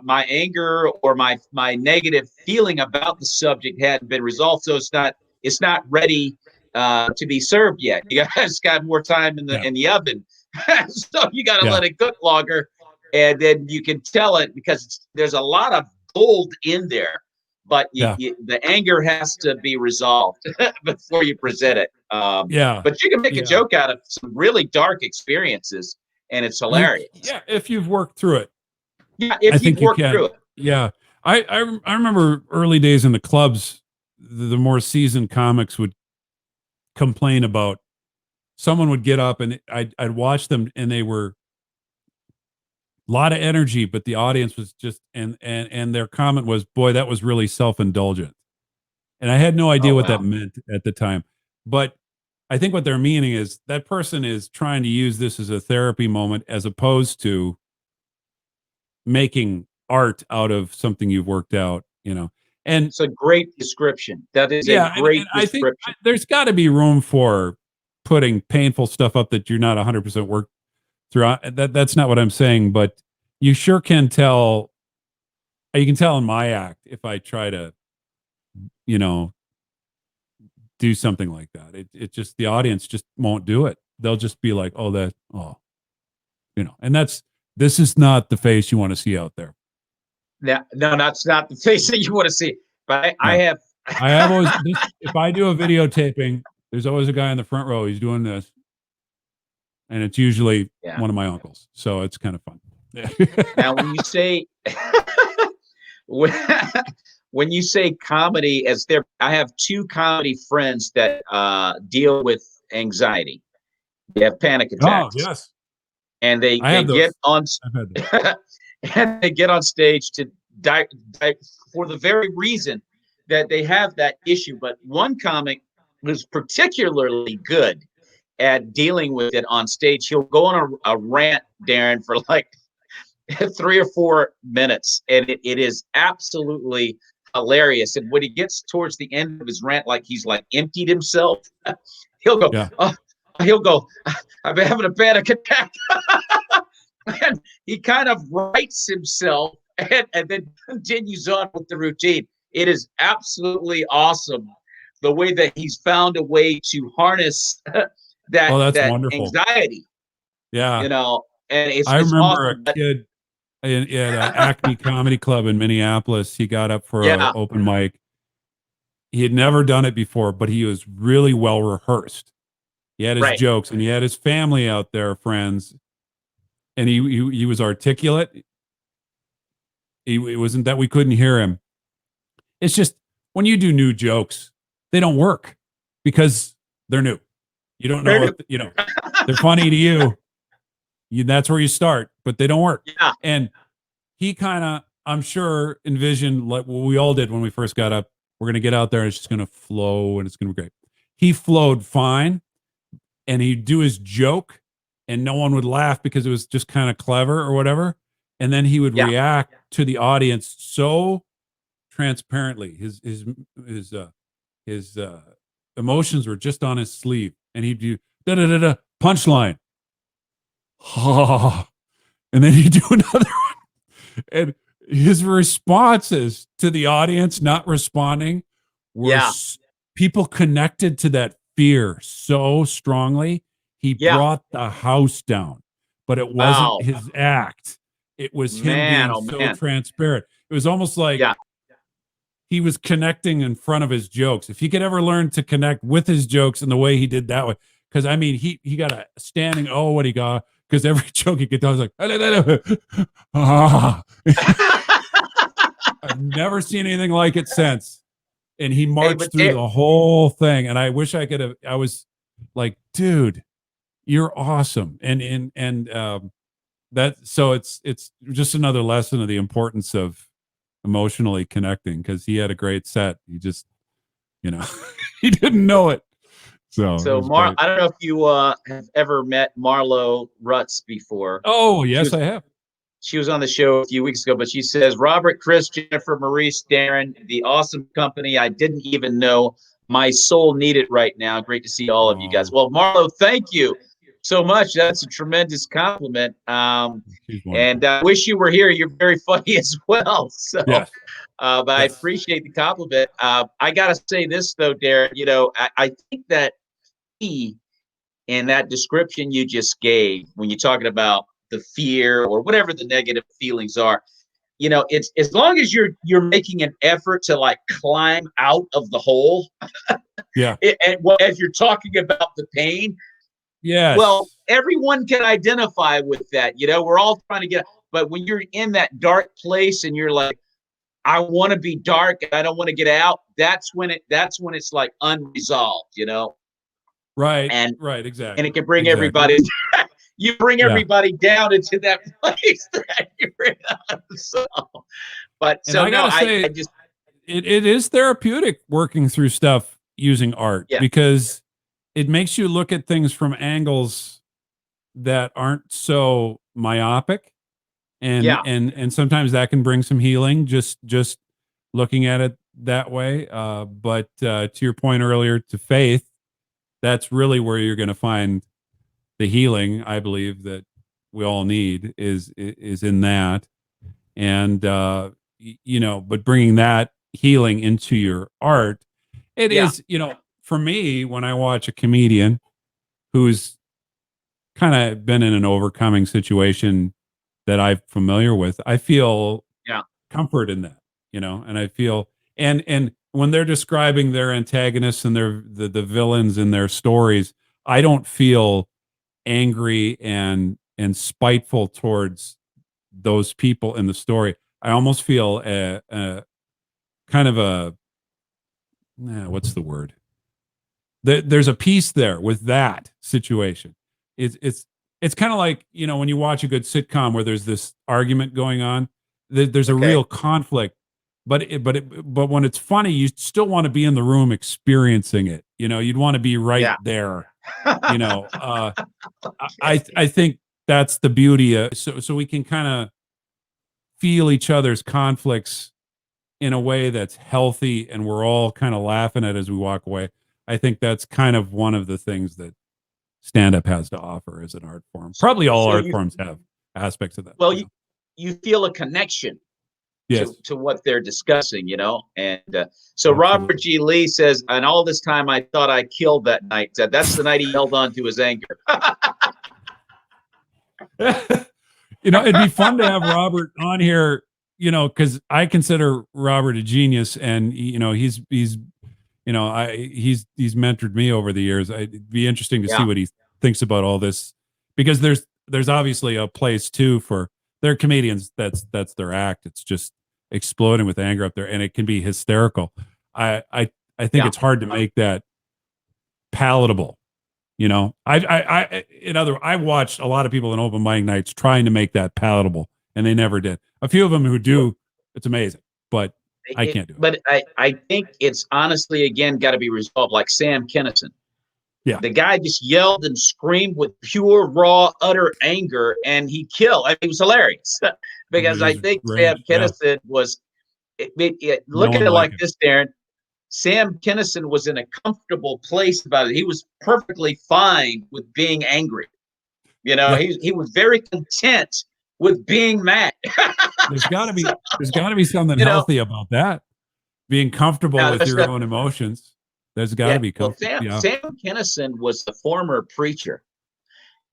my anger or my negative feeling about the subject hadn't been resolved, so it's not ready to be served yet. You guys got more time in the Yeah. oven, so you got to Yeah. let it cook longer, and then you can tell it because there's a lot of gold in there, but Yeah. the anger has to be resolved before you present it. Yeah. But you can make a Yeah. joke out of some really dark experiences, and it's hilarious. Yeah, if you've worked through it, Yeah, I if you've think you worked can. through it. Yeah. I remember early days in the clubs, the more seasoned comics would complain about, someone would get up and I'd watch them, and they were a lot of energy, but the audience was just, and their comment was, boy, that was really self-indulgent. And I had no Oh idea what that wow. meant at the time. But I think what they're meaning is that person is trying to use this as a therapy moment, as opposed to making art out of something you've worked out. And It's a great description. That is a yeah, and great I think description. there's got to be room for putting painful stuff up that you're not 100% worked through. That's not what I'm saying, but you sure can tell. You can tell in my act if I try to, you know, do something like that. It just, the audience just won't do it. They'll just be like, and this is not the face you want to see out there. No, that's not the face that you want to see. But I No. have. I have always if I do a videotaping, there's always a guy in the front row. He's doing this, and it's usually Yeah. one of my uncles. So it's kind of fun. Now, when you say when, when you say comedy, I have two comedy friends that deal with anxiety. They have panic Oh attacks, yes, and I they have get those. on I've had those. and they get on stage to die for the very reason that they have that issue. But one comic was particularly good at dealing with it on stage. He'll go on a rant, Daren, for like 3 or 4 minutes, and it is absolutely hilarious. And when he gets towards the end of his rant, like he's like emptied himself, he'll go, Yeah. he'll go, I'm having a panic attack. And he kind of rights himself and then continues on with the routine. It is absolutely awesome the way that he's found a way to harness Oh, that's that wonderful. anxiety, Yeah. and it's I remember awesome. a kid at Acme Comedy Club in Minneapolis. He got up for an Yeah, open mic. He had never done it before, but he was really well rehearsed. He had his right. jokes and he had his family out there, friends, and he was articulate. It wasn't that we couldn't hear him. It's just when you do new jokes, they don't work because they're new. You don't know if they're funny to you. That's where you start, but they don't work. Yeah, And he kind of, I'm sure, envisioned like what we all did when we first got up. We're going to get out there and it's just going to flow and it's going to be great. He flowed fine and he'd do his joke and no one would laugh because it was just kind of clever or whatever. And then he would react to the audience so transparently. His emotions were just on his sleeve and he'd do da punchline. And then he'd do another one. And his responses to the audience not responding were people connected to that fear so strongly. He brought the house down, but it wasn't his act. It was him being transparent. It was almost like he was connecting in front of his jokes. If he could ever learn to connect with his jokes in the way he did that way, because I mean, he got a standing what he got, because every joke he could tell was like, I've never seen anything like it since. And he marched through the whole thing. And I wish I could have, I was like, dude, you're awesome. And that, so it's just another lesson of the importance of emotionally connecting, because he had a great set. He just, he didn't know it. So I don't know if you have ever met Marlo Rutz before. Oh, yes, I have. She was on the show a few weeks ago, but she says, Robert, Chris, Jennifer, Maurice, Daren, the awesome company I didn't even know my soul needed right now. Great to see all of you guys. Well, Marlo, thank you so much. That's a tremendous compliment. And I wish you were here. You're very funny as well. So, but I appreciate the compliment. I got to say this, though, Daren, I think that in that description you just gave, when you're talking about the fear or whatever the negative feelings are, it's as long as you're making an effort to like climb out of the hole. As you're talking about the pain, well, everyone can identify with that. We're all trying to get, but when you're in that dark place and you're like, I want to be dark, I don't want to get out, that's when it's like unresolved, Right. And right, exactly. And it can bring everybody you bring everybody down into that place that you're in. So, but so I gotta say, I just it is therapeutic working through stuff using art, because it makes you look at things from angles that aren't so myopic, and sometimes that can bring some healing, just looking at it that way. But to your point earlier, to faith, that's really where you're going to find the healing, I believe, that we all need is in that. And but bringing that healing into your art, it is, for me, when I watch a comedian who's kind of been in an overcoming situation that I'm familiar with, I feel comfort in that, and I feel, and when they're describing their antagonists and the villains in their stories, I don't feel angry and spiteful towards those people in the story. I almost feel a kind of a what's the word? There's a peace there with that situation. It's kind of like, when you watch a good sitcom where there's this argument going on, there's a real conflict, but when it's funny, you still want to be in the room experiencing it. You'd want to be right there. I think that's the beauty. So we can kind of feel each other's conflicts in a way that's healthy and we're all kind of laughing at as we walk away. I think that's kind of one of the things that stand up has to offer as an art form. Probably all So art you, forms have aspects of that. well, you feel a connection Yes, to what they're discussing, And so Robert absolutely. G. Lee says, and all this time I thought I killed that night. That's the night he held on to his anger. It'd be fun to have Robert on here, because I consider Robert a genius, and he's mentored me over the years. It'd be interesting to see Yeah, what he thinks about all this, because there's obviously a place too for they're comedians. That's their act. It's just exploding with anger up there, and it can be hysterical. I think yeah, it's hard to make that palatable. I watched a lot of people in open mic nights trying to make that palatable, and they never did. A few of them who well, do, it's amazing, but I can't do it. but I think it's honestly again got to be resolved. Like Sam Kinison, Yeah, the guy just yelled and screamed with pure, raw, utter anger, and he killed. I mean, it was hilarious because I his think Sam range. Yeah, Kinison was. no Look at one it like like him. this, Daren. Sam Kinison was in a comfortable place about it. He was perfectly fine with being angry. Yeah, He was very content with being mad. there's got to So, be there's got to be something you know, healthy about that. Being comfortable now with there's your a, own emotions. There's got to yeah. be Well, comfort. Sam Yeah. Sam Kinison was a former preacher,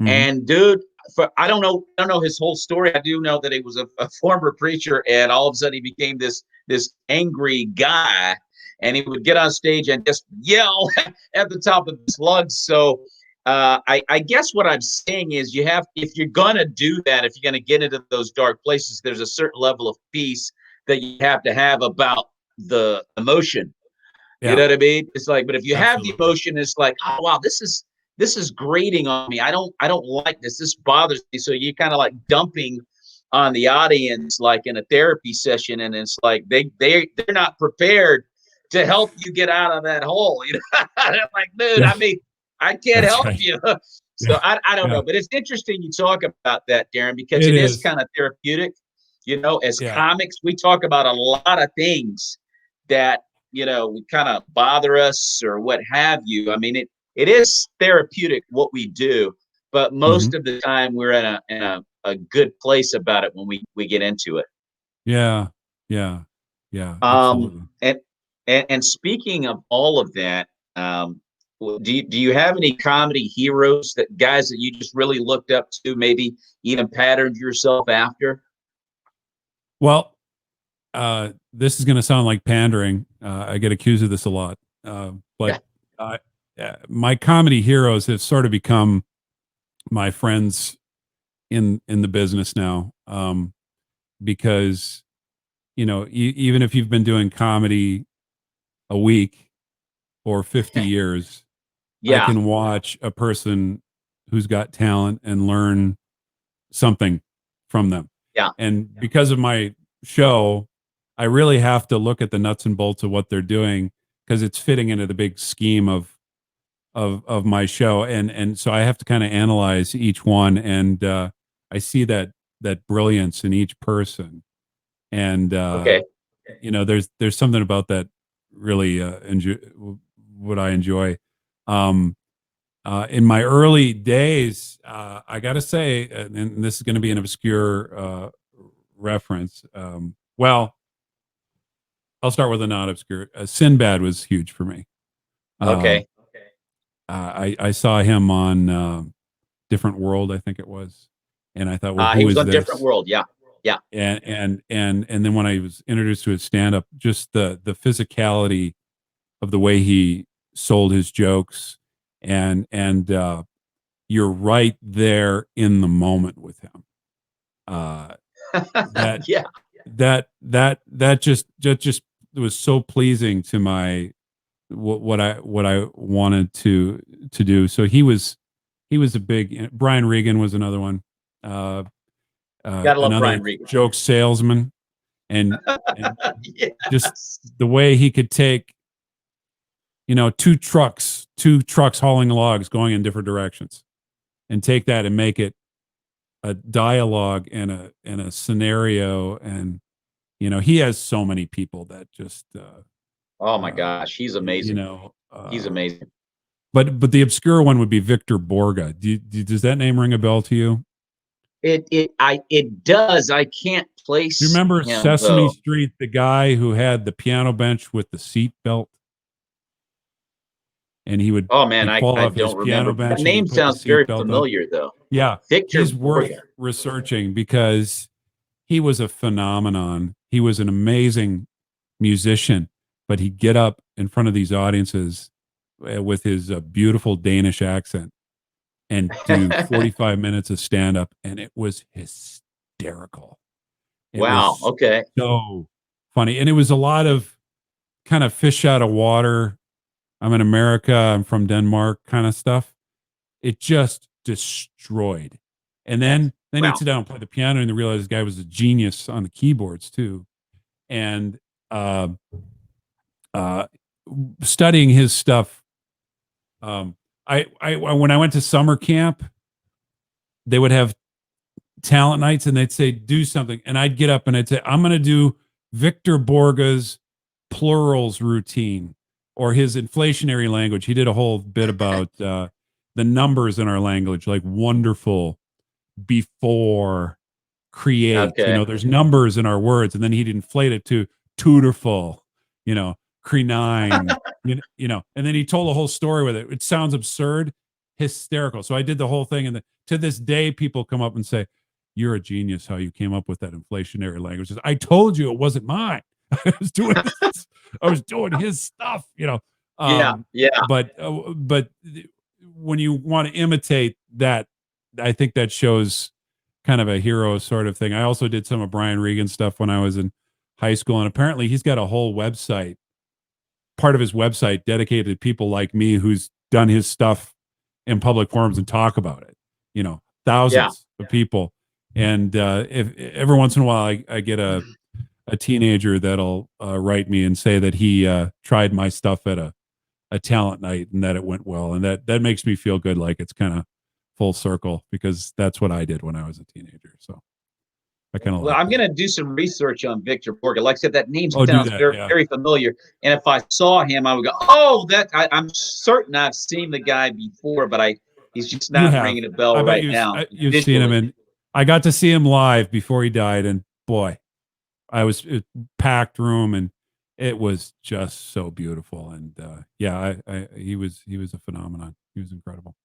Hmm. and dude, I don't know his whole story. I do know that he was a former preacher, and all of a sudden he became this angry guy, and he would get on stage and just yell at the top of his lungs. So I guess what I'm saying is if you're gonna do that, if you're gonna get into those dark places, there's a certain level of peace that you have to have about the emotion. You Yeah. know what I mean? It's like, but if you have the Absolutely. emotion, it's like, oh wow, this is grating on me. I don't like this. This bothers me. So you kind of like dumping on the audience like in a therapy session, and it's like they're not prepared to help you get out of that hole. I'm like, dude, Yeah. I mean, I can't That's help right. you. So Yeah. I don't Yeah. know, but it's interesting you talk about that, Daren, because It it is is. kind of therapeutic. As Yeah. comics, we talk about a lot of things that we kind of bother us or what have you. I mean, it is therapeutic what we do, but Hmm. most of the time we're in a good place about it when we get into it. Yeah. Yeah. Yeah. Um, Absolutely. and and speaking of all of that, do you have any comedy heroes, that guys that you just really looked up to, maybe even patterned yourself after? Well, this is going to sound like pandering. I get accused of this a lot, but Yeah. I, my comedy heroes have sort of become my friends in the business now, because even if you've been doing comedy a week or 50 years, I Yeah. can watch a person who's got talent and learn something from them. Yeah. And because of my show, I really have to look at the nuts and bolts of what they're doing, because it's fitting into the big scheme of my show. And so I have to kind of analyze each one, and I see that brilliance in each person. And Okay. there's something about that really enjoy what I enjoy. Um, in my early days, I got to say, and this is going to be an obscure reference. Well, I'll start with a not obscure. Sinbad was huge for me. Um, Okay. I saw him on Different World, I think it was, and I thought, well, He who was is on Different this? World. Yeah. Yeah. And then when I was introduced to his stand up, just the physicality of the way he sold his jokes, and you're right there in the moment with him. Uh, that Yeah. that just was so pleasing to my what I wanted to do. So he was a big. Brian Regan was another one. Uh, Gotta love Another Brian Regan. joke salesman, and just Yes. the way he could take two trucks hauling logs going in different directions, and take that and make it a dialogue and a scenario, and You know, he has so many people that just, Oh my gosh, he's you amazing. know, He's amazing. but the obscure one would be Victor Borga. Does that name ring a bell to you? It does. I can't Do you place remember him Sesame though. Street, the guy who had the piano bench with the seat belt? And Oh man, he'd fall I off his don't remember. piano That bench and name he'd put the sounds seat very belt on. familiar though. Yeah, Victor he's worth Borga. researching because he was a phenomenon. He was an amazing musician, but he'd get up in front of these audiences with his beautiful Danish accent and do 45 minutes of stand up, and it was hysterical. It Wow. was Okay. so funny. And it was a lot of kind of fish out of water. I'm in America, I'm from Denmark kind of stuff. It just destroyed. And then he'd Wow. sit down and play the piano and they realized this guy was a genius on the keyboards too. And uh, uh, studying his stuff, I when I went to summer camp, they would have talent nights and they'd say do something, and I'd get up and I'd say I'm going to do Victor Borga's plurals routine or his inflationary language. He did a whole bit about the numbers in our language, like wonderful, before, create. You Okay. know, there's numbers in our words, and then he'd inflate it to tutorful, you know, crenine, you know, and then he told a whole story with it. It sounds absurd, hysterical. So I did the whole thing, and to this day, people come up and say, "You're a genius! How you came up with that inflationary language?" I told you it wasn't mine. I was doing this, I was doing his stuff, you know. Yeah. Yeah. But when you want to imitate that, I think that shows kind of a hero sort of thing. I also did some of Brian Regan stuff when I was in high school, and apparently he's got a whole website, part of his website dedicated to people like me who's done his stuff in public forums and talk about it. You know, Yeah. thousands of people. And if every once in a while I get a teenager that'll write me and say that he tried my stuff at a talent night and that it went well, and that makes me feel good, like it's kind of full circle, because that's what I did when I was a teenager. So I kind of Well, like I'm that. going to do some research on Victor Borga. Like I said, that name Oh, do sounds that. very, Yeah. very familiar. And if I saw him, I would go, "Oh, I'm certain I've seen the guy before, but he's just You not have. ringing a bell I bet right now you've seen him, visually." and I got to see him live before he died, and boy, I was packed room, and it was just so beautiful. And yeah, he was a phenomenon. He was incredible.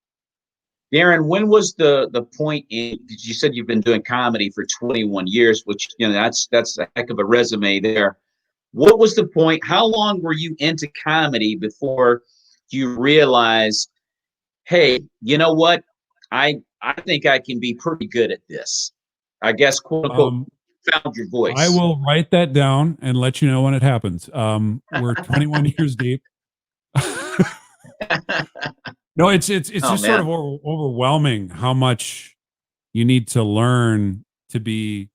Daren, when was the point in? Because you said you've been doing comedy for 21 years, which that's a heck of a resume there. What was the point? How long were you into comedy before you realized, hey, you know what? I think I can be pretty good at this. I guess, quote unquote, Um, found your I voice. will write that down and let you know when it happens. We're 21 years deep. No, it's Oh just sort of man. overwhelming how much you need to learn to be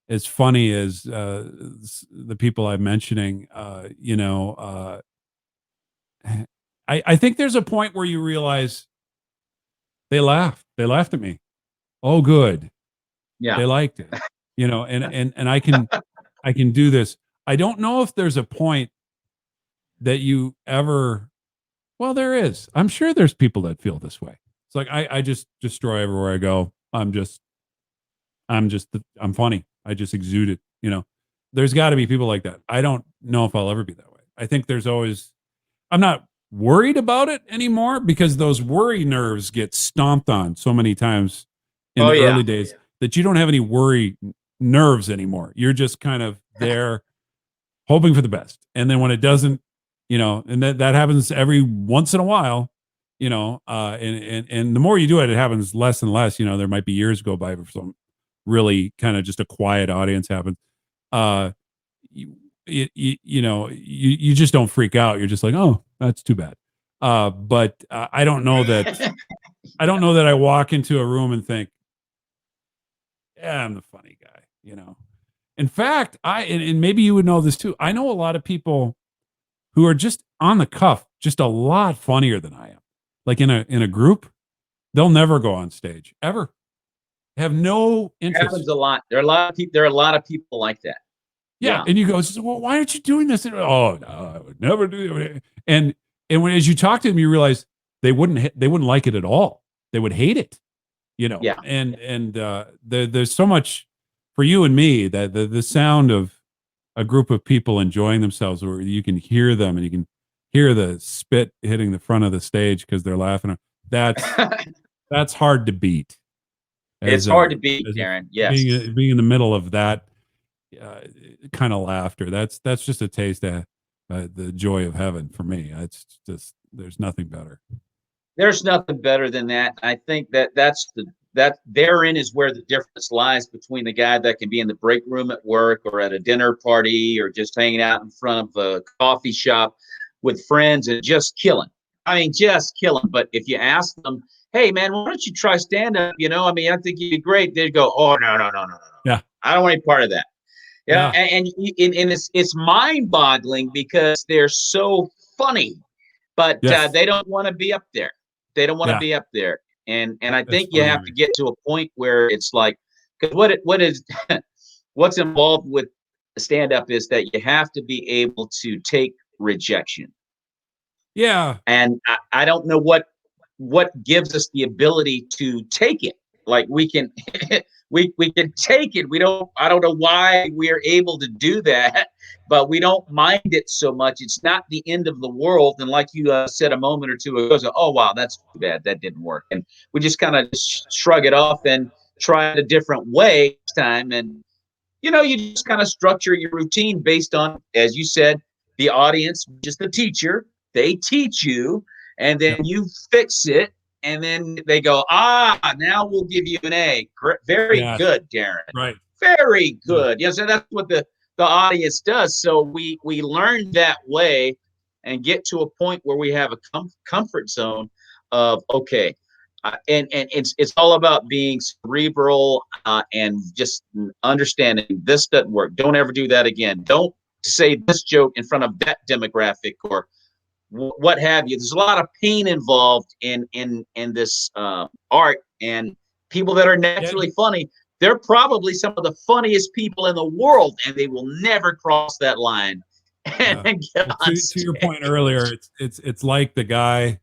as funny as the people I'm mentioning. You know, I think there's a point where you realize they laughed. They laughed at me. Oh, good. Yeah. They liked it. You know, and I can do this. I don't know if there's a point that you ever. Well, there is. I'm sure there's people that feel this way. It's like I just destroy everywhere I go. I'm funny. I just exude it. You know, there's got to be people like that. I don't know if I'll ever be that way. I think there's always. I'm not worried about it anymore because those worry nerves get stomped on so many times in Oh the yeah. early days that you don't have any worry nerves anymore. You're just kind of there hoping for the best. And then when it doesn't, you know, and that happens every once in a while, you know, and the more you do it, it happens less and less. You know, there might be years go by before some really kind of just a quiet audience happens. Uh, you know, you just don't freak out. You're just like, oh, that's too bad. But I don't know that I walk into a room and think, yeah, I'm the funny guy. You know, in fact, and maybe you would know this too. I know a lot of people who are just on the cuff, just a lot funnier than I am. Like in a group, they'll never go on stage ever. Have no It happens interest. a lot. There are a lot of people. There are a lot of people like that. Yeah. And you go, well, why aren't you doing this? And, oh, no, I would never do it. And as you talk to them, you realize they wouldn't like it at all. They would hate it, Yeah. and there's so much for you and me that the sound of a group of people enjoying themselves where you can hear them and you can hear the spit hitting the front of the stage because they're laughing. That's hard to beat. It's hard to beat, Daren. Yes. Being in the middle of that kind of laughter, that's just a taste of the joy of heaven for me. It's just, there's nothing better. There's nothing better than that. I think that therein is where the difference lies between the guy that can be in the break room at work or at a dinner party or just hanging out in front of a coffee shop with friends and just killing. I mean, just killing. But if you ask them, hey, man, why don't you try stand-up? I mean, I think you'd be great. They'd go, oh, no. Yeah. I don't want any part of that. Yeah. And it's mind-boggling because they're so funny, but they don't want to be up there. They don't want to be up there. And I think you have to get to a point where it's like, because what's involved with stand-up is that you have to be able to take rejection. Yeah. And I don't know what gives us the ability to take it. Like we can we can take it. I don't know why we are able to do that, but we don't mind it so much. It's not the end of the world. And like you said a moment or two ago, oh wow, that's too bad, that didn't work. And we just kind of shrug it off and try it a different way next time. And you just kind of structure your routine based on, as you said, the audience, just the teacher. They teach you, and then you fix it. And then they go, now we'll give you an A. Very good, Daren. Right. Very good. Yeah. So that's what the audience does. So we learn that way and get to a point where we have a comfort zone of, okay. And it's all about being cerebral and just understanding this doesn't work. Don't ever do that again. Don't say this joke in front of that demographic or what have you. There's a lot of pain involved in this art, and people that are naturally funny, they're probably some of the funniest people in the world, and they will never cross that line. And to your point earlier, it's like the guy,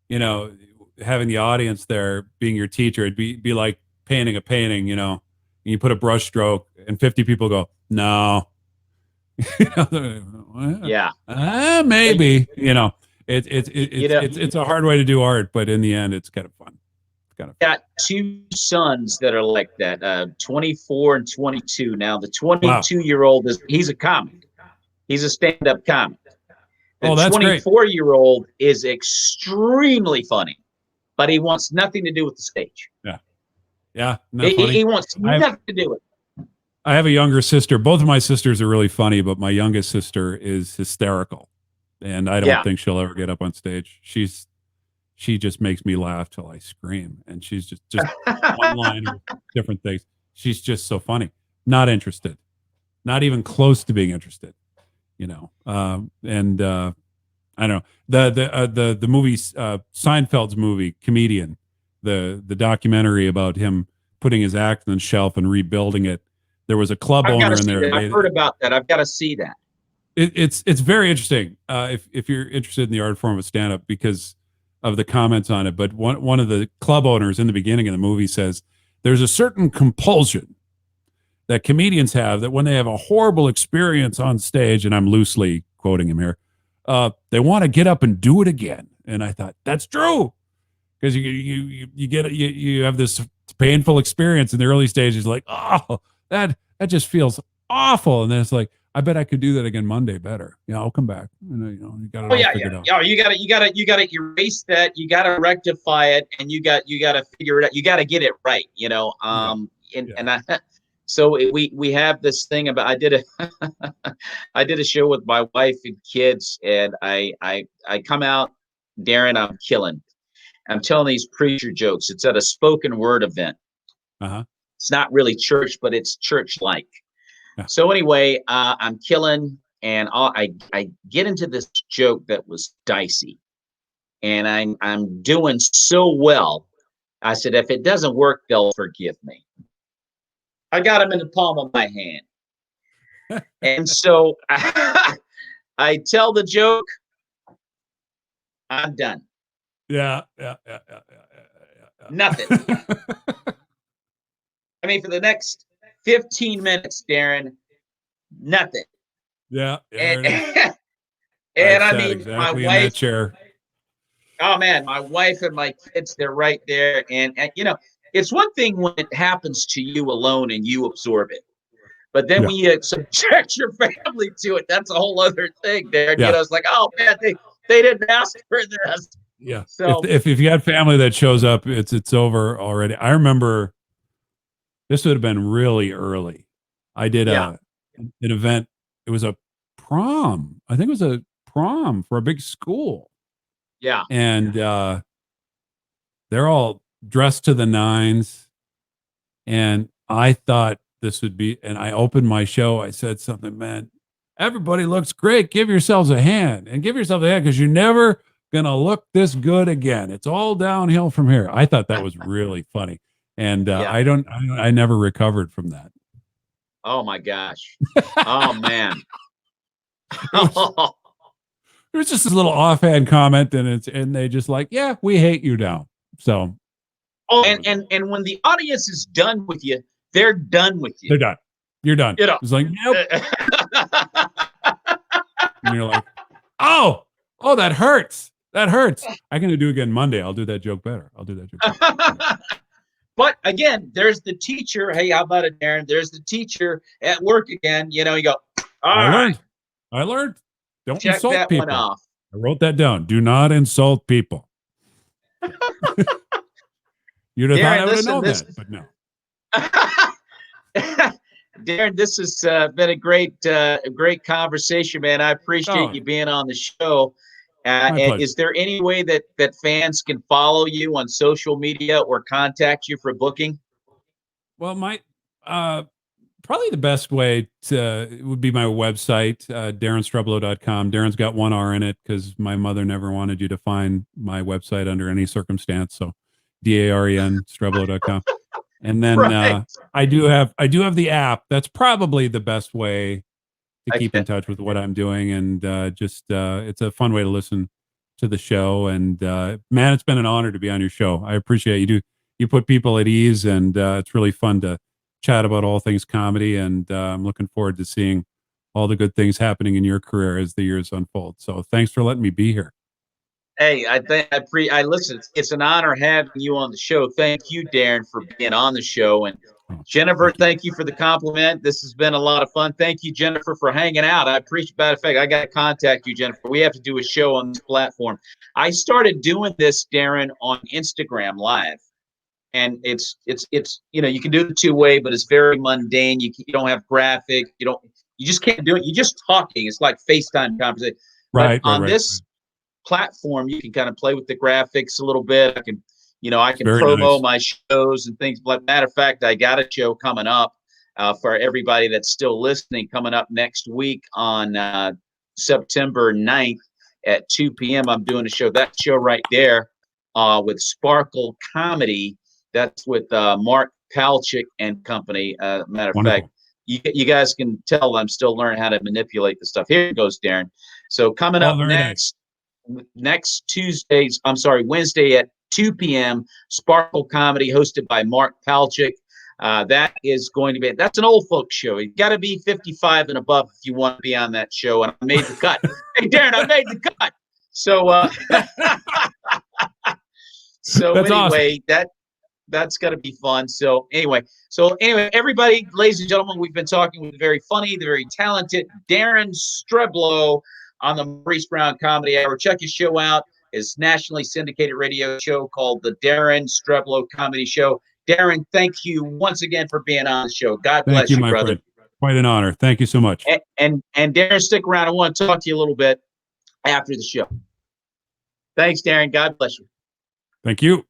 having the audience there being your teacher. It'd be like painting a painting, and you put a brush stroke and 50 people go, no. Maybe it's a hard way to do art, but in the end it's kind of fun. Got two sons that are like that, 24 and 22. Now the 22-year-old he's a comic. He's a stand-up comic. The 24-year-old is extremely funny, but he wants nothing to do with the stage. He wants nothing to do with it. I have a younger sister. Both of my sisters are really funny, but my youngest sister is hysterical, and I don't think she'll ever get up on stage. She just makes me laugh till I scream, and she's just one line of different things. She's just so funny. Not interested, not even close to being interested. And I don't know the movie Seinfeld's movie Comedian, the documentary about him putting his act on the shelf and rebuilding it. There was a club owner in there. I've heard about that. I've got to see that. It's very interesting if you're interested in the art form of stand-up because of the comments on it. But one of the club owners in the beginning of the movie says there's a certain compulsion that comedians have that when they have a horrible experience on stage, and I'm loosely quoting him here, they want to get up and do it again. And I thought that's true because you have this painful experience in the early stages, like that just feels awful, and then it's like I bet I could do that again Monday better. I'll come back. You got it all figured out. You got to erase that. You got to rectify it, and you got to figure it out. You got to get it right. So we have this thing about I did a show with my wife and kids, and I come out, Daren, I'm killing. I'm telling these preacher jokes. It's at a spoken word event. It's not really church, but it's church-like. So anyway, I'm killing, and I get into this joke that was dicey, and I'm doing so well. I said, if it doesn't work, they'll forgive me. I got him in the palm of my hand. And so I tell the joke, I'm done. Yeah. Nothing. I mean, for the next 15 minutes, Daren, nothing. Yeah. And, There it is. and I've I sat mean, my exactly in that wife, chair. oh man, my wife and my kids, they're right there. And it's one thing when it happens to you alone and you absorb it. But then Yeah. when you subject your family to it, that's a whole other thing there. Yeah. It's like, oh man, they didn't ask for this. Yeah. So If you got family that shows up, it's over already. I remember this would have been really early. I did yeah, an event. It was a prom. I think it was a prom for a big school. yeah. And they're all dressed to the nines. And I thought this would be, and I opened my show. I said something, man, everybody looks great. Give yourselves a hand and give yourself a hand because you're never going to look this good again. It's all downhill from here. I thought that was really funny. And Yeah. I never recovered from that. Oh my gosh. Oh man. It was just this little offhand comment, and they just like, yeah, we hate you now. So, and when the audience is done with you, they're done with you. they're done. You're done. It's like, nope. And you're like, oh, that hurts. That hurts. I can do it again Monday. I'll do that joke better. But again, there's the teacher. Hey, how about it, Daren? There's the teacher at work again. You go, I learned. Don't check insult that people. one off. I wrote that down. Do not insult people. You'd have thought I would have known that, but no. Daren, this has been a great conversation, man. I appreciate you being on the show. And is there any way that fans can follow you on social media or contact you for booking? Well, my probably the best way would be my website, DarenStreblow.com. Daren's got one R in it because my mother never wanted you to find my website under any circumstance. So DAREN Streblow.com. And then Right. I do have the app. That's probably the best way to keep in touch with what I'm doing. And it's a fun way to listen to the show. And man, it's been an honor to be on your show. I appreciate you. You put people at ease, and it's really fun to chat about all things comedy. And I'm looking forward to seeing all the good things happening in your career as the years unfold. So thanks for letting me be here. Hey, I listen. It's an honor having you on the show. Thank you, Daren, for being on the show. And Jennifer, thank you for the compliment. This has been a lot of fun. Thank you, Jennifer, for hanging out. I appreciate that. In fact, I got to contact you, Jennifer. We have to do a show on this platform. I started doing this, Daren, on Instagram Live. And it's you can do the two-way, but it's very mundane. You don't have graphic. You just can't do it. You're just talking. It's like FaceTime conversation. But on this platform, you can kind of play with the graphics a little bit. I can promo my shows and things. Like matter of fact, I got a show coming up for everybody that's still listening. Coming up next week on September 9th at 2 p.m. I'm doing a show. That show right there with Sparkle Comedy. That's with Mark Palchik and company. Matter of fact, you guys can tell I'm still learning how to manipulate the stuff. Here it goes, Daren. So coming up next Wednesday at 2 p.m. Sparkle Comedy, hosted by Mark Palchik. That is going to be, that's an old folks show. You got to be 55 and above if you want to be on that show. And I made the cut. Hey, Daren, I made the cut. So, anyway, awesome. That's got to be fun. So anyway, everybody, ladies and gentlemen, we've been talking with the very funny, the very talented Daren Streblow on the Maurice Brown Comedy Hour. Check his show out. His nationally syndicated radio show called the Daren Streblow Comedy Show. Daren, thank you once again for being on the show. God bless you, brother. Friend. Quite an honor. Thank you so much. And Daren, stick around. I want to talk to you a little bit after the show. Thanks, Daren. God bless you. Thank you.